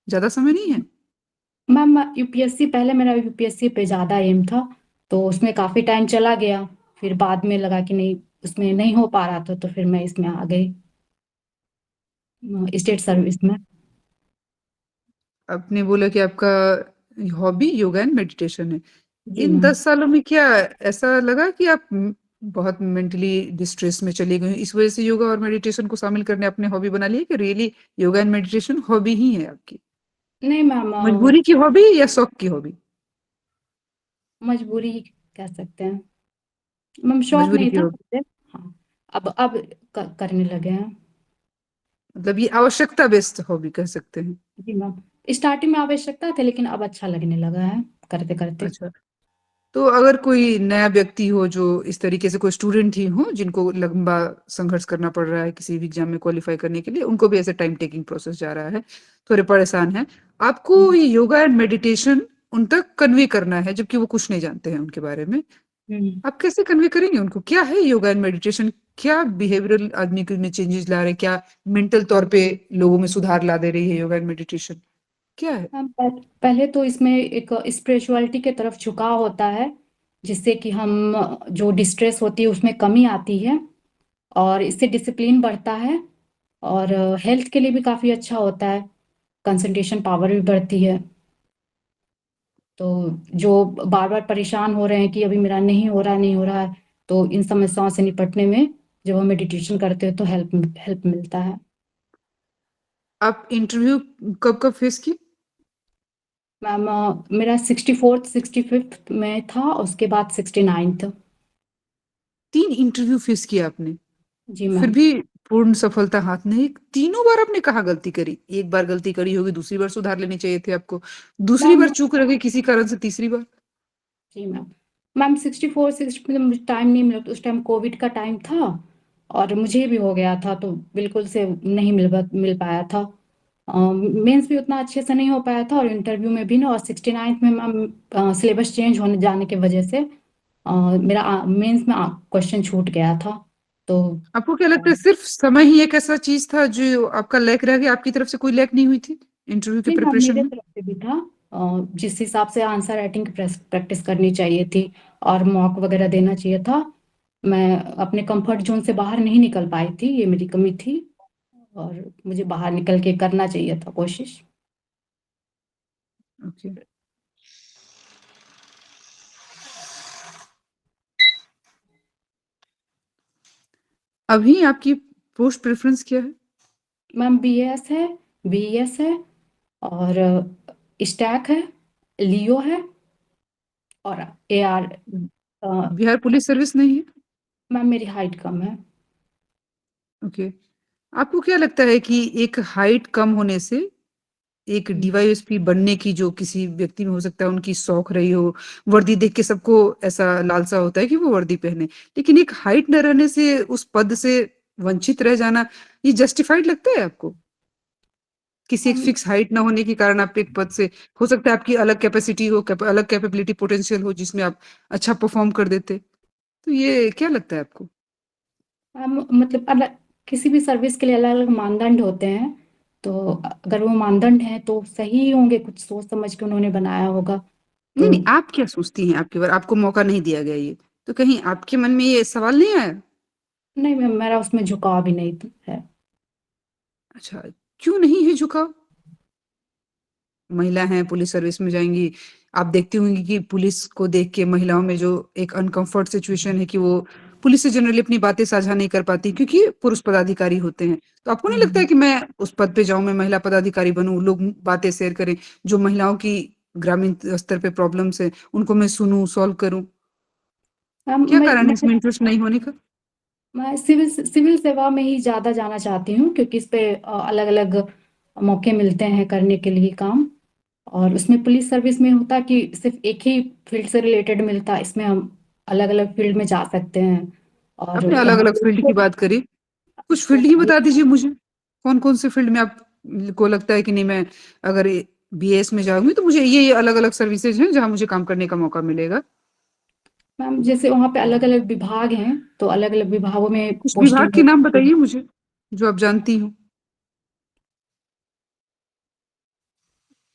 ज्यादा समय नहीं है? मैम, यूपीएससी पहले मेरा यूपीएससी पे ज़्यादा एम था, तो उसमें काफ़ी टाइम चला गया। फिर बाद में लगा कि नहीं, उसमें नहीं हो पा रहा था, तो फिर मैं इसमें आ गई, स्टेट सर्विस में। आपने बोला कि आपका हॉबी योगा एंड मेडिटेशन है। जी इन मैम। 10 सालों में क्या ऐसा लगा कि आप बहुत मेंटली डिस्ट्रेस में चली गई, इस वजह से योगा और मेडिटेशन को शामिल करने अपने हॉबी बना लिया कि really yoga and meditation hobby ही है आपकी? नहीं मैम, मजबूरी की हॉबी या शौक की हॉबी? मजबूरी ही कह सकते हैं मैम, शौक मजबूरी नहीं की था हॉबी, पहले। हाँ, अब करने लगे हैं। मतलब ये आवश्यकता बेस्ड हॉबी कह सकते हैं। जी मैम, स्टार्टिंग में आवश्यकता थे, लेकिन अब अच्छा लगने लगा है करते करते। अच्छा, तो अगर कोई नया व्यक्ति हो जो इस तरीके से, कोई स्टूडेंट ही हो जिनको लंबा संघर्ष करना पड़ रहा है किसी भी एग्जाम में क्वालिफाई करने के लिए, उनको भी ऐसे टाइम टेकिंग प्रोसेस जा रहा है, थोड़े परेशान है, आपको ये योगा एंड मेडिटेशन उन तक कन्वे करना है जबकि वो कुछ नहीं जानते हैं उनके बारे में, हम्म। आप कैसे कन्वे करेंगे उनको? क्या है योगा एंड मेडिटेशन? क्या बिहेवियरल आदमी के में चेंजेस ला रहे हैं? क्या मेंटल तौर पे लोगों में सुधार ला दे रही है योगा एंड मेडिटेशन? क्या है? मैम, पहले तो इसमें एक स्पिरिचुअलिटी के तरफ झुकाव होता है, जिससे कि हम जो डिस्ट्रेस होती है उसमें कमी आती है। और इससे डिसिप्लिन बढ़ता है और हेल्थ के लिए भी काफ़ी अच्छा होता है, कंसंट्रेशन पावर भी बढ़ती है। तो जो बार-बार परेशान हो रहे हैं कि अभी मेरा नहीं हो रहा है, तो इन समस्याओं से निपटने में जब हम मेडिटेशन करते हैं तो हेल्प मिलता है। आप इंटरव्यू कब-कब फेस की? मैम मेरा 64th 65th में था, उसके बाद 69th। 3 इंटरव्यू फेस किया आपने, जी फिर मैम। भी पूर्ण सफलता हाथ नहीं। तीनों बार आपने कहाँ गलती करी? एक बार गलती करी होगी, दूसरी बार सुधार लेनी चाहिए थे आपको, दूसरी मैम बार चूक रह गई किसी कारण से, तीसरी बार? जी मैम। मैम 64 60 में मुझे टाइम नहीं मिला, तो उस टाइम कोविड का टाइम था और मुझे भी हो गया था, तो बिल्कुल से नहीं मिल पाया था। मेंस भी उतना अच्छे से नहीं हो पाया था और इंटरव्यू में भी ना, और 69th में मैम सिलेबस चेंज होने जाने की वजह से मेरा मेंस में क्वेश्चन छूट गया था। तो आपको क्या लगता है सिर्फ समय ही एक ऐसा चीज़ था जो आपका लैक रह गया, आपकी तरफ से कोई लैक नहीं हुई थी इंटरव्यू के नहीं मैम, प्रिपरेशन मेरे में? तरफ से भी था। जिस हिसाब से आंसर राइटिंग की प्रैक्टिस करनी चाहिए थी और मॉक वगैरह देना चाहिए था, मैं अपने कंफर्ट जोन से बाहर नहीं निकल पाई थी, ये मेरी कमी थी और मुझे बाहर निकल के करना चाहिए था कोशिश। ओके। अभी आपकी पोस्ट प्रेफ़रेंस क्या है? मैम बीएएस है, बीईएस है और स्टैक है, लियो है और एआर। बिहार पुलिस सर्विस नहीं है? मैम मेरी हाइट कम है। ओके। आपको क्या लगता है कि एक हाइट कम होने से एक डीवाईएसपी बनने की जो किसी व्यक्ति में हो सकता है उनकी शौक रही हो, वर्दी देख के सबको ऐसा लालसा होता है कि वो वर्दी पहने। लेकिन एक हाइट न रहने से उस पद से वंचित रह जाना, ये जस्टिफाइड लगता है आपको? किसी एक मैम फिक्स हाइट ना होने के कारण आप एक पद से हो सकता है आपकी अलग कैपेसिटी हो, अलग कैपेबिलिटी पोटेंशियल हो जिसमें आप अच्छा परफ़ॉर्म कर देते। तो ये क्या लगता है आपको? मतलब अलग किसी भी सर्विस के लिए अलग-अलग मानदंड होते हैं, तो अगर वो मानदंड हैं तो सही ही होंगे, कुछ सोच समझ के उन्होंने बनाया होगा। नहीं, तो नहीं, आप क्या सोचती हैं आपके बारे आपको मौका नहीं दिया गया ये, तो कहीं आपके मन में ये सवाल नहीं आया? नहीं मैम, मेरा उसमें झुकाव भी नहीं है। अच्छा, क्यों नहीं है झुकाव? महिला हैं, पुलिस सर्विस में जाएँगी, आप देखती होंगी कि पुलिस को देख के महिलाओं में जो एक अनकम्फर्ट सिचुएशन है कि वो पुलिस से जनरली अपनी बातें साझा नहीं कर पाती क्योंकि पुरुष पदाधिकारी होते हैं। तो आपको नहीं लगता है कि मैं उस पद पे जाऊँ, मैं महिला पदाधिकारी बनूँ, लोग बातें शेयर करें, जो महिलाओं की ग्रामीण स्तर पे प्रॉब्लम्स हैं, उनको मैं सुनूँ, सॉल्व करूँ? मैम क्या मैं कारण है मैं इसमें इंटरेस्ट नहीं होने का? मैं सिविल सेवा में ही ज़्यादा जाना चाहती हूँ, क्योंकि इस पे अलग-अलग मौके मिलते हैं करने के लिए काम। और उसमें पुलिस सर्विस में होता कि सिर्फ़ एक ही फ़ील्ड से रिलेटेड मिलता, इसमें हम अलग-अलग फ़ील्ड में जा सकते हैं और आपने यहाँ अलग-अलग फ़ील्ड की पे बात करी, कुछ फ़ील्ड स्कोप ही भी। बता दीजिए मुझे। कौन-कौन से फ़ील्ड में आप को लगता है कि नहीं मैं अगर बीएएस में जाऊँगी तो मुझे ये अलग-अलग सर्विसेज़ हैं जहाँ मुझे काम करने का मौका मिलेगा। मैम जैसे वहाँ पे अलग-अलग विभाग हैं, तो अलग-अलग विभागों में कुछ विभाग पोस्टिंग के नाम होती है। बताइए मुझे, जो आप जानती हो।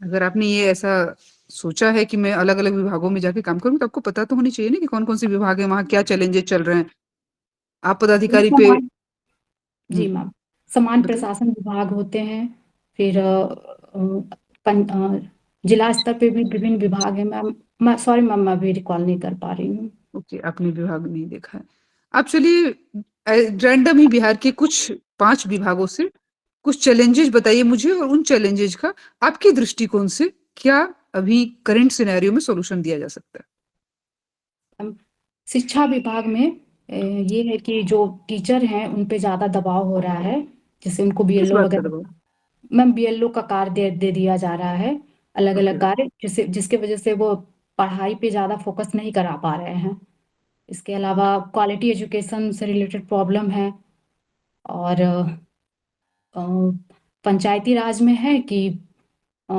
अगर आपने ये ऐसा सोचा है कि मैं अलग-अलग विभागों में जाके काम करूँ तो आपको पता तो होनी चाहिए ना कि कौन-कौन से विभाग हैं, वहाँ क्या चैलेंजेज़ चल रहे हैं। आप पदाधिकारी पे समान जी हुँ, मैम, समान बताइए। प्रशासन विभाग होते हैं, फिर जिला स्तर पे भी विभिन्न विभाग हैं मैम। मैं सॉरी मैम, मैं अभी रिकॉल नहीं कर पा रही हूँ। ओके, आपने विभाग नहीं देखा है। आप चलिए रैंडम ही बिहार के कुछ 5 विभागों से कुछ चैलेंजेज़ बताइए मुझे और उन चैलेंजेज़ का आपके दृष्टिकोण से क्या अभी करंट सिनेरियो में सॉल्यूशन दिया जा सकता है? शिक्षा विभाग में ये है कि जो टीचर हैं उन पे ज़्यादा दबाव हो रहा है, जैसे उनको किस बीएलओ बात का वगैरह। दबाव? मैम बीएलओ का कार्य दे दे दिया जा रहा है, ओके, अलग-अलग कार्य, जिसके वजह से वो पढ़ाई पे ज़्यादा फोकस नहीं करा पा रहे हैं। इसके अलावा क्वालिटी एजुकेशन से रिलेटेड प्रॉब्लम है और अ, पंचायती राज में है कि अ,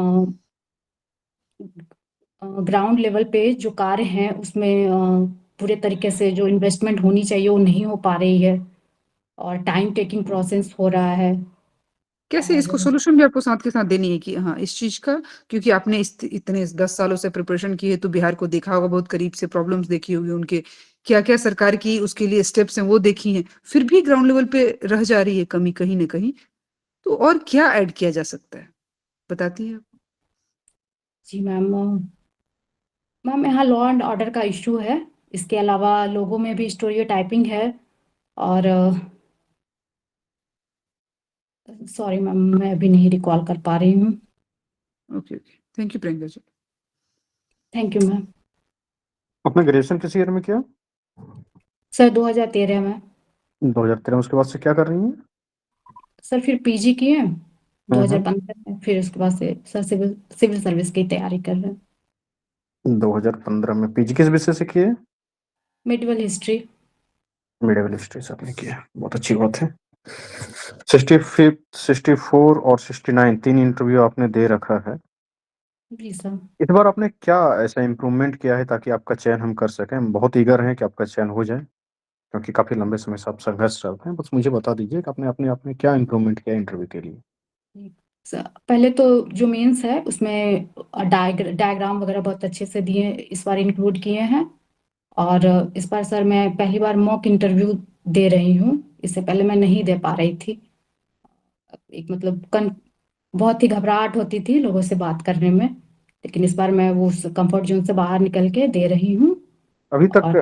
ग्राउंड लेवल पे जो कार्य हैं उसमें पूरे तरीके से जो इन्वेस्टमेंट होनी चाहिए वो नहीं हो पा रही है और टाइम टेकिंग प्रोसेस हो रहा है। कैसे और इसको सॉल्यूशन भी आपको साथ के साथ देनी है कि हाँ, इस चीज़ का क्योंकि आपने इस इतने 10 सालों से प्रिपरेशन की है तो बिहार को देखा होगा बहुत करीब से, प्रॉब्लम्स देखी होगी उनके क्या-क्या सरकार की उसके लिए स्टेप्स हैं वो देखी हैं, फिर भी ग्राउंड लेवल पे रह जा रही है कमी कहीं न कहीं, तो और क्या ऐड किया जा सकता है? बताती हैं आप? जी मैम। मैम यहाँ लॉ एंड ऑर्डर का इश्यू है, इसके अलावा लोगों में भी स्टीरियोटाइपिंग है और सॉरी मैम मैं अभी नहीं रिकॉल कर पा रही हूँ। Okay, okay. Thank you Priyanka ji. Thank you ma'am. आपने ग्रेजुएशन किस ईयर में किया? सर 2013 में। 2013 में। उसके बाद से क्या कर रही हैं? सर फिर पीजी किए हम्म, 2015 में, फिर उसके बाद से सर सिविल सिविल सर्विस की तैयारी कर रहे हैं। 2015 में पीजी किस विषय से किए? Medieval history. मिडिवल हिस्ट्री से आपने किया, बहुत अच्छी बात है। 65, 64 और 69 तीन इंटरव्यू आपने दे रखा है। जी सर। इस बार आपने क्या ऐसा इम्प्रूवमेंट किया है ताकि आपका चयन हम कर सकें? हम बहुत ईगर हैं कि आपका चयन हो जाए, क्योंकि काफ़ी लंबे समय से आप संघर्ष करते हैं। बस मुझे बता दीजिए कि आपने अपने आप में क्या इम्प्रूवमेंट किया इंटरव्यू के लिए? पहले तो जो मेंस है उसमें डायग्राम वगैरह बहुत अच्छे से दिए, इस बार इंक्लूड किए हैं। और इस बार सर मैं पहली बार मॉक इंटरव्यू दे रही हूँ, इससे पहले मैं नहीं दे पा रही थी। एक मतलब बहुत ही घबराहट होती थी लोगों से बात करने में, लेकिन इस बार मैं वो कंफर्ट जोन से बाहर निकल के दे रही हूँ। अभी तक और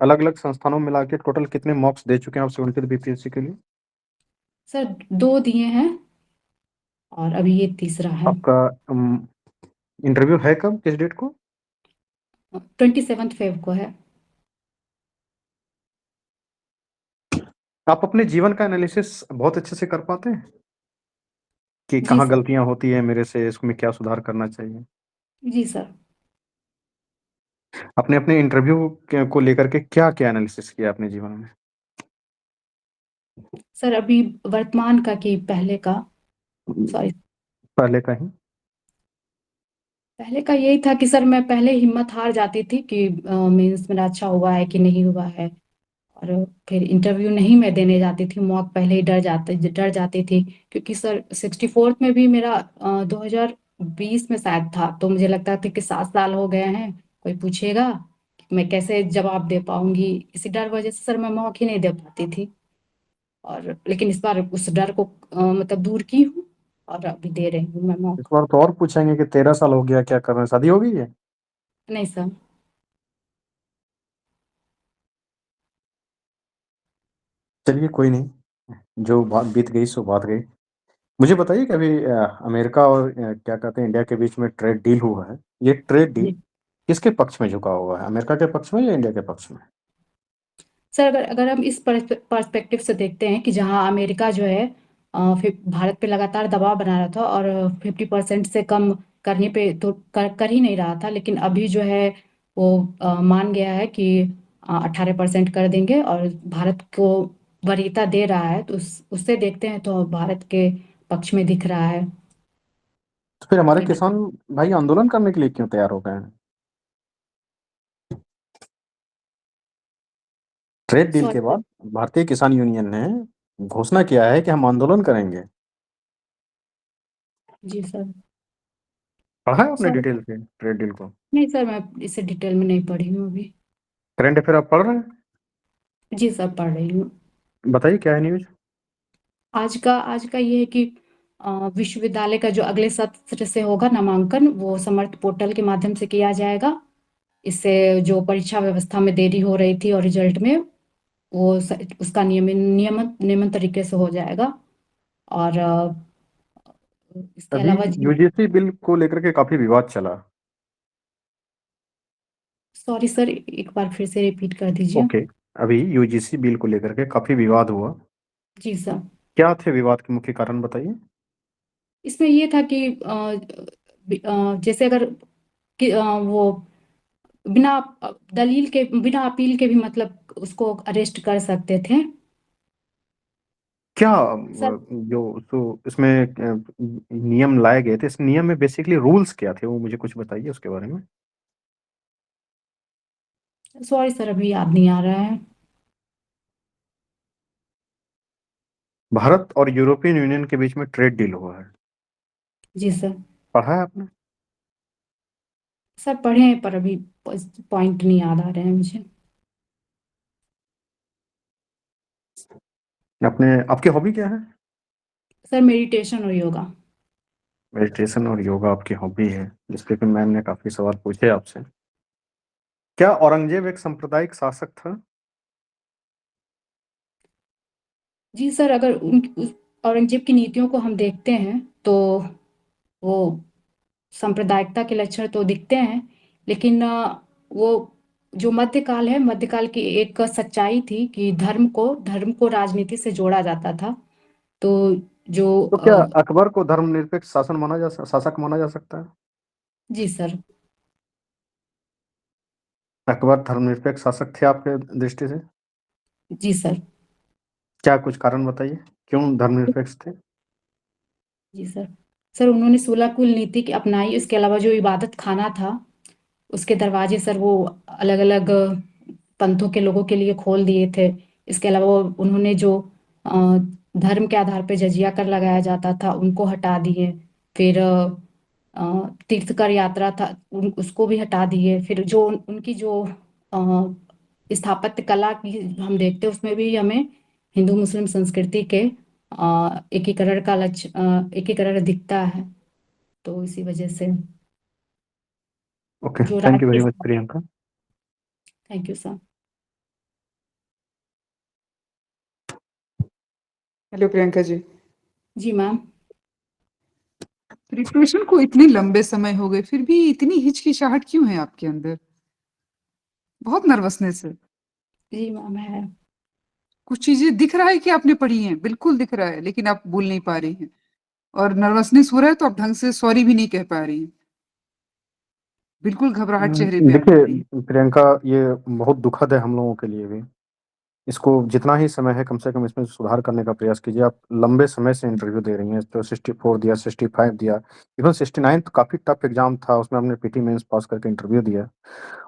अलग-अलग संस्थानों में मिला के टोटल कितने मॉक्स दे चुके हैं आप 70 बीपीएससी के लिए? सर 2 दिए हैं और अभी ये तीसरा है। आपका इंटरव्यू है कब, किस डेट को? 27 फेब को है। आप अपने जीवन का एनालिसिस बहुत अच्छे से कर पाते हैं कि जी कहाँ सर। गलतियाँ होती हैं मेरे से, इसमें क्या सुधार करना चाहिए? जी सर। आपने अपने इंटरव्यू को लेकर के क्या-क्या एनालिसिस किया अपने जीवन में? सर अभी वर्तमान का कि पहले का? सॉरी। पहले का ही। पहले का यही था कि सर मैं पहले हिम्मत हार जाती थी कि मीन्स मेरा अच्छा हुआ है कि नहीं हुआ है, और फिर इंटरव्यू नहीं मैं देने जाती थी, मॉक पहले ही डर जाती थी। क्योंकि सर 64th में भी मेरा 2020 में शायद था, तो मुझे लगता था कि 7 साल हो गए हैं, कोई पूछेगा मैं कैसे जवाब दे पाऊंगी, इसी डर वजह से सर मैं मॉक ही नहीं दे पाती थी। और लेकिन इस बार उस डर को मतलब दूर की हूँ और अभी दे रही हूँ मैं इस मॉक। बार तो और पूछेंगे कि 13 साल हो गया, क्या कर रहे हैं? शादी हो गई है? नहीं सर। चलिए कोई नहीं, जो बात बीत गई सो बात गई। मुझे बताइए कि अभी अमेरिका और क्या कहते हैं इंडिया के बीच में ट्रेड डील हुआ है। ये ट्रेड डील जी किसके पक्ष में झुका हुआ है? अमेरिका के पक्ष में या इंडिया के पक्ष में? सर, अगर अगर हम इस पर्सपेक्टिव से देखते हैं कि जहां अमेरिका जो है फिर भारत पे लगातार दबाव बना रहा था और 50% से कम करने पे तो कर ही नहीं रहा था, लेकिन अभी जो है वो मान गया है कि 18% कर देंगे और भारत को वरीयता दे रहा है, तो उससे देखते हैं तो भारत के पक्ष में दिख रहा है। तो फिर हमारे ये किसान बता। भाई आंदोलन करने के लिए क्यों तैयार हो गए हैं? ट्रेड डील के सॉरी सर। बाद भारतीय किसान यूनियन ने घोषणा किया है कि हम आंदोलन करेंगे। जी सर। पढ़ा है आपने सॉरी डिटेल सर। से ट्रेड डील को? नहीं सर, मैं इसे डिटेल में नहीं पढ़ी हूँ अभी। करंट अफेयर आप पढ़ रहे हैं? जी सर, पढ़ रही हूँ। बताइए क्या है न्यूज? आज का ये है कि विश्वविद्यालय का जो अगले सत्र से होगा नामांकन, वो समर्थ पोर्टल के माध्यम से किया जाएगा। इससे जो परीक्षा व्यवस्था में देरी हो रही थी और रिजल्ट में, उसका नियमित तरीके से हो जाएगा। और इसके अभी अलावा यूजीसी बिल को लेकर के काफी विवाद चला। सॉरी सर, एक बार फिर से रिपीट कर दीजिए। ओके। अभी यूजीसी बिल को लेकर के काफी विवाद हुआ। जी सर। क्या थे विवाद के मुख्य कारण बताइए? इसमें ये था कि जैसे अगर वो बिना दलील के, बिना अपील के भी मतलब उसको अरेस्ट कर सकते थे। क्या सर जो तो इसमें नियम लाए गए थे, इस नियम में बेसिकली रूल्स क्या थे, वो मुझे कुछ बताइए उसके बारे में। सॉरी सर, अभी याद नहीं आ रहा है। भारत और यूरोपियन यूनियन के बीच में ट्रेड डील हुआ है। जी सर। पढ़ा है आपने? सर पढ़े हैं पर अभी पॉइंट नहीं याद आ रहे हैं मुझे। आपकी हॉबी क्या है? सर मेडिटेशन और योगा। मेडिटेशन और योगा आपकी हॉबी है, जिस पे कि मैम ने काफी सवाल पूछे आपसे। क्या औरंगजेब एक सांप्रदायिक शासक था? जी सर, अगर औरंगजेब की नीतियों को हम देखते हैं तो वो सांप्रदायिकता के लक्षण तो दिखते हैं, लेकिन वो जो मध्यकाल है, मध्यकाल की एक सच्चाई थी कि धर्म को राजनीति से जोड़ा जाता था। तो जो तो क्या अकबर को धर्मनिरपेक्ष शासक माना जा सकता है? जी सर। अकबर धर्मनिरपेक्ष शासक थे आपके दृष्टि से? जी सर। क्या कुछ कारण बताइए, क्यों धर्मनिरपेक्ष थे? जी सर। सर उन्होंने 16 कुल नीति की अपनाई। इसके अलावा जो इबादत खाना था, उसके दरवाजे सर वो अलग अलग पंथों के लोगों के लिए खोल दिए थे। इसके अलावा उन्होंने जो अ, धर्म के आधार पर जजिया कर लगाया जाता था उनको हटा दिए। फिर तीर्थकर यात्रा था, उसको भी हटा दिए। फिर जो उनकी जो स्थापत्य कला की हम देखते हैं, उसमें भी हमें हिंदू मुस्लिम संस्कृति के एकीकरण दिखता है। तो इसी वजह से ओके, जो थैंक यू राजकीय। Very much Priyanka. Thank you sir. Hello Priyanka ji. जी मैम। प्रिपरेशन को इतने लंबे समय हो गए, फिर भी इतनी हिचकिचाहट क्यों है आपके अंदर? बहुत नर्वसनेस है। जी मैम है। कुछ चीजें दिख रहा है कि आपने पढ़ी हैं, बिल्कुल दिख रहा है, लेकिन आप बोल नहीं पा रही हैं। और नर्वसनेस हो रहा है तो आप ढंग से सॉरी भी नहीं कह पा रही हैं। बिल्कुल घबराहट चेहरे पे आ रही है। देखिए प्रियंका, ये बहुत दुखद है हम लोगों के लिए भी। इसको जितना ही समय है, कम से कम इसमें सुधार करने का प्रयास कीजिए। आप लंबे समय से इंटरव्यू दे रही हैं, तो 64 दिया, 65 दिया, इवन 69 तो काफ़ी टफ एग्जाम था, उसमें आपने पीटी मेंस पास करके इंटरव्यू दिया।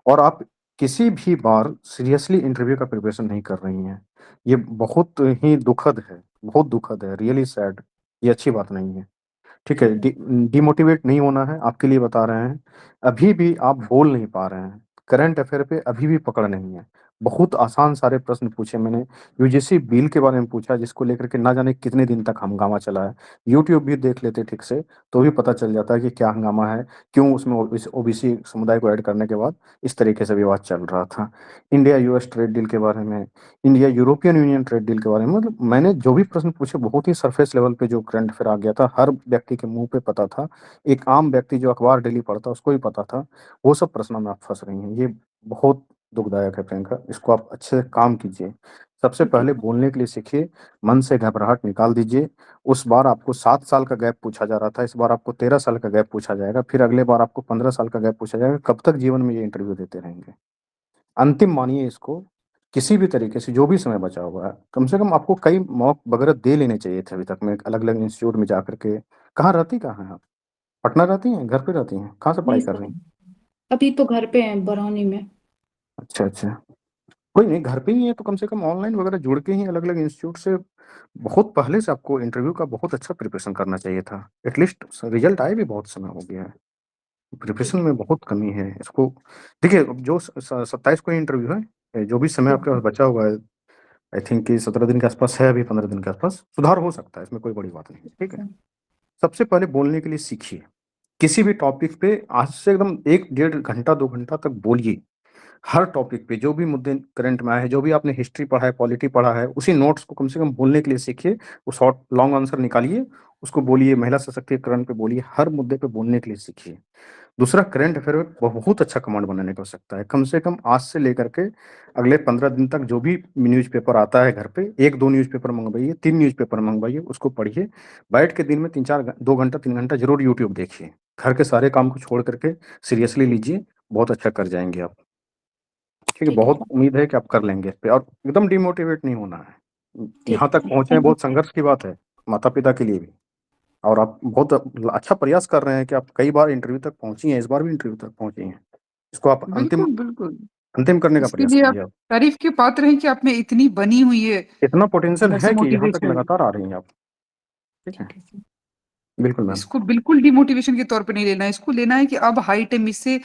और आप किसी भी बार सीरियसली इंटरव्यू का प्रिपरेशन नहीं कर रही हैं। ये बहुत ही दुखद है, बहुत दुखद है, रियली सैड। ये अच्छी बात नहीं है। ठीक है, डिमोटिवेट नहीं होना है, आपके लिए बता रहे हैं। अभी भी आप बोल नहीं पा रहे हैं, करंट अफेयर पे अभी भी पकड़ नहीं है। बहुत आसान सारे प्रश्न पूछे मैंने। यूजीसी बिल के बारे में पूछा, जिसको लेकर के ना जाने कितने दिन तक हंगामा चला है। यूट्यूब भी देख लेते ठीक से, तो भी पता चल जाता है कि क्या हंगामा है, क्यों उसमें ओबीसी समुदाय को ऐड करने के बाद इस तरीके से विवाद चल रहा था। इंडिया यूएस ट्रेड डील के बारे में, India European union trade deal के बारे में, मतलब मैंने जो भी प्रश्न पूछे बहुत ही सरफेस लेवल पे जो करंट अफेयर आ गया था, हर व्यक्ति के मुंह पे पता था। एक आम व्यक्ति जो अखबार डेली पढ़ता उसको भी पता था। वो सब प्रश्नों में आप फंस रही हैं, ये बहुत दुखदायक है प्रियंका। इसको आप अच्छे से काम कीजिए। सबसे ठीक है पहले बोलने के लिए सीखिए, मन से घबराहट निकाल दीजिए। उस बार आपको 7 साल का गैप पूछा जा रहा था, इस बार आपको 13 साल का गैप पूछा जाएगा, फिर अगले बार आपको 15 साल का गैप पूछा जाएगा। कब तक जीवन में ये इंटरव्यू देते रहेंगे? अंतिम मानिए इसको। किसी भी तरीके से जो भी समय बचा हुआ है, कम से कम आपको कई मॉक वगैरह दे लेने चाहिए थे अभी तक में, अलग अलग इंस्टीट्यूट में जा करके। कहाँ रहती कहाँ हैं आप? पटना रहती हैं, घर पे रहती हैं, कहाँ से नहीं पढ़ाई कर सर, रही हैं? अभी तो घर पे हैं, बरौनी में। अच्छा अच्छा, कोई नहीं, घर पे ही है तो कम से कम ऑनलाइन वगैरह जुड़ के ही अलग अलग इंस्टीट्यूट से बहुत पहले से आपको इंटरव्यू का बहुत अच्छा प्रिपरेशन करना चाहिए था। एटलीस्ट रिजल्ट आए भी बहुत समय हो गया है, प्रिपरेशन ठीक है। में बहुत कमी है इसको। देखिए, अब जो 27 को इंटरव्यू है, जो भी समय आपके पास बचा हुआ है, आई थिंक कि 17 दिन के आसपास है, अभी 15 दिन के आसपास सुधार हो सकता है, इसमें कोई बड़ी बात नहीं है। ठीक है, सर। सबसे पहले बोलने के लिए सीखिए। किसी भी टॉपिक पे आज से एकदम 1 डेढ़ घंटा 2 घंटा तक बोलिए। हर टॉपिक पे जो भी मुद्दे करंट में आए हैं, जो भी आपने हिस्ट्री पढ़ा है, पॉलिटी पढ़ा है, उसी नोट्स को कम से कम बोलने के लिए सीखिए। वो शॉर्ट लॉन्ग आंसर निकालिए, उसको बोलिए, महिला सशक्तिकरण पे बोलिए, हर मुद्दे पे बोलने के लिए सीखिए। दूसरा, करंट अफेयर में बहुत अच्छा कमांड बनाने को हो सकता है। कम से कम आज से लेकर के अगले 15 दिन तक जो भी न्यूज़पेपर आता है घर पे, 1-2 न्यूज़पेपर मंगवाइए, 3 न्यूज़पेपर मंगवाइए, उसको पढ़िए। बैठ के दिन में 2 घंटा 3 घंटा जरूर यूट्यूब देखिए। घर के सारे काम को छोड़ करके सीरियसली लीजिए, बहुत अच्छा कर जाएंगे आप। ठीक है, ठीक है बहुत सर। उम्मीद है कि आप कर लेंगे इस पे, और एकदम डिमोटिवेट नहीं होना है। ठीक यहाँ है तक सर, पहुंचे हैं, थैंक यू। बहुत संघर्ष की बात है, माता पिता के लिए भी। और आप बहुत अच्छा प्रयास कर रहे हैं कि आप कई बार इंटरव्यू तक पहुंची हैं, इस बार भी इंटरव्यू तक पहुंची हैं। इसको आप अंतिम बिल्कुल बिल्कुल। अंतिम करने का इसके प्रयास लिए आप कीजिए आप। तारीफ के पात्र हैं कि आप में इतनी बनी हुई है इतना पोटेंशियल अंदर से है कि यहाँ तक मोटिवेशन। लगातार आ रही हैं आप। ठीक है, ठीक है सर। बिल्कुल मैम। इसको बिल्कुल डिमोटिवेशन के तौर पे नहीं लेना है, इसको लेना है कि अब हाई टाइम, इससे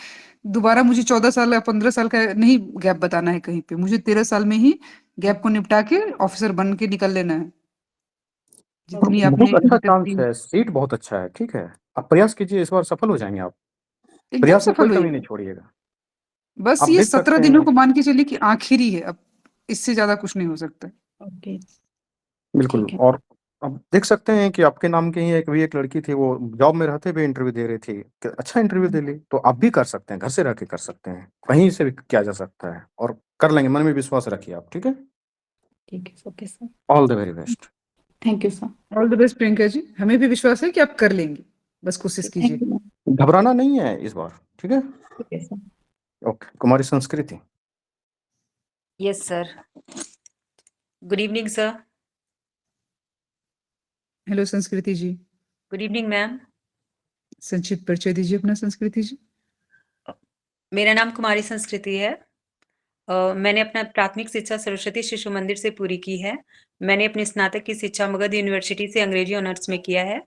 दोबारा मुझे 14 साल या 15 साल का नहीं गैप बताना है कहीं पे, मुझे 13 साल में ही गैप को निपटा के ऑफिसर बन के निकल लेना है। जितनी ओके। आपने बहुत अच्छा मेहनत चांस की है, सीट बहुत अच्छा है, ठीक है? आप प्रयास कीजिए, इस बार सफल हो जाएँगे आप। एकदम प्रयास में सफल कोई कमी होइएगा। नहीं छोड़िएगा। बस आप ये देख 17 सकते दिनों हैं को मान के चलिए कि आखिरी है, अब इससे ज़्यादा कुछ नहीं हो सकता। ओके, बिल्कुल। ठीक है। और आप देख सकते हैं कि आपके नाम की ही एक लड़की थी, वो जॉब में रहते हुए इंटरव्यू दे रही थी, क अच्छा इंटरव्यू दे ली, तो आप भी कर सकते हैं, घर से रह के कर सकते हैं, कहीं से भी किया जा सकता है और कर लेंगे, मन में विश्वास रखिए आप, ठीक है? ठीक है, okay sir. All the very best. Thank you sir. All the best Priyanka ji, हमें भी विश्वास है कि आप कर लेंगी, बस कोशिश थैंक कीजिए। You ma'am. घबराना नहीं है इस बार, ठीक है? ठीक है सर। ओके, कुमारी संस्कृति। Yes, sir. Good evening, sir. Hello संस्कृति जी, Good evening, ma'am. संक्षिप्त परिचय दीजिए अपना संस्कृति जी। मेरा नाम कुमारी संस्कृति है। मैंने अपना प्राथमिक शिक्षा सरस्वती शिशु मंदिर से पूरी की है। मैंने अपनी स्नातक की शिक्षा मगध यूनिवर्सिटी से अंग्रेजी ऑनर्स में किया है।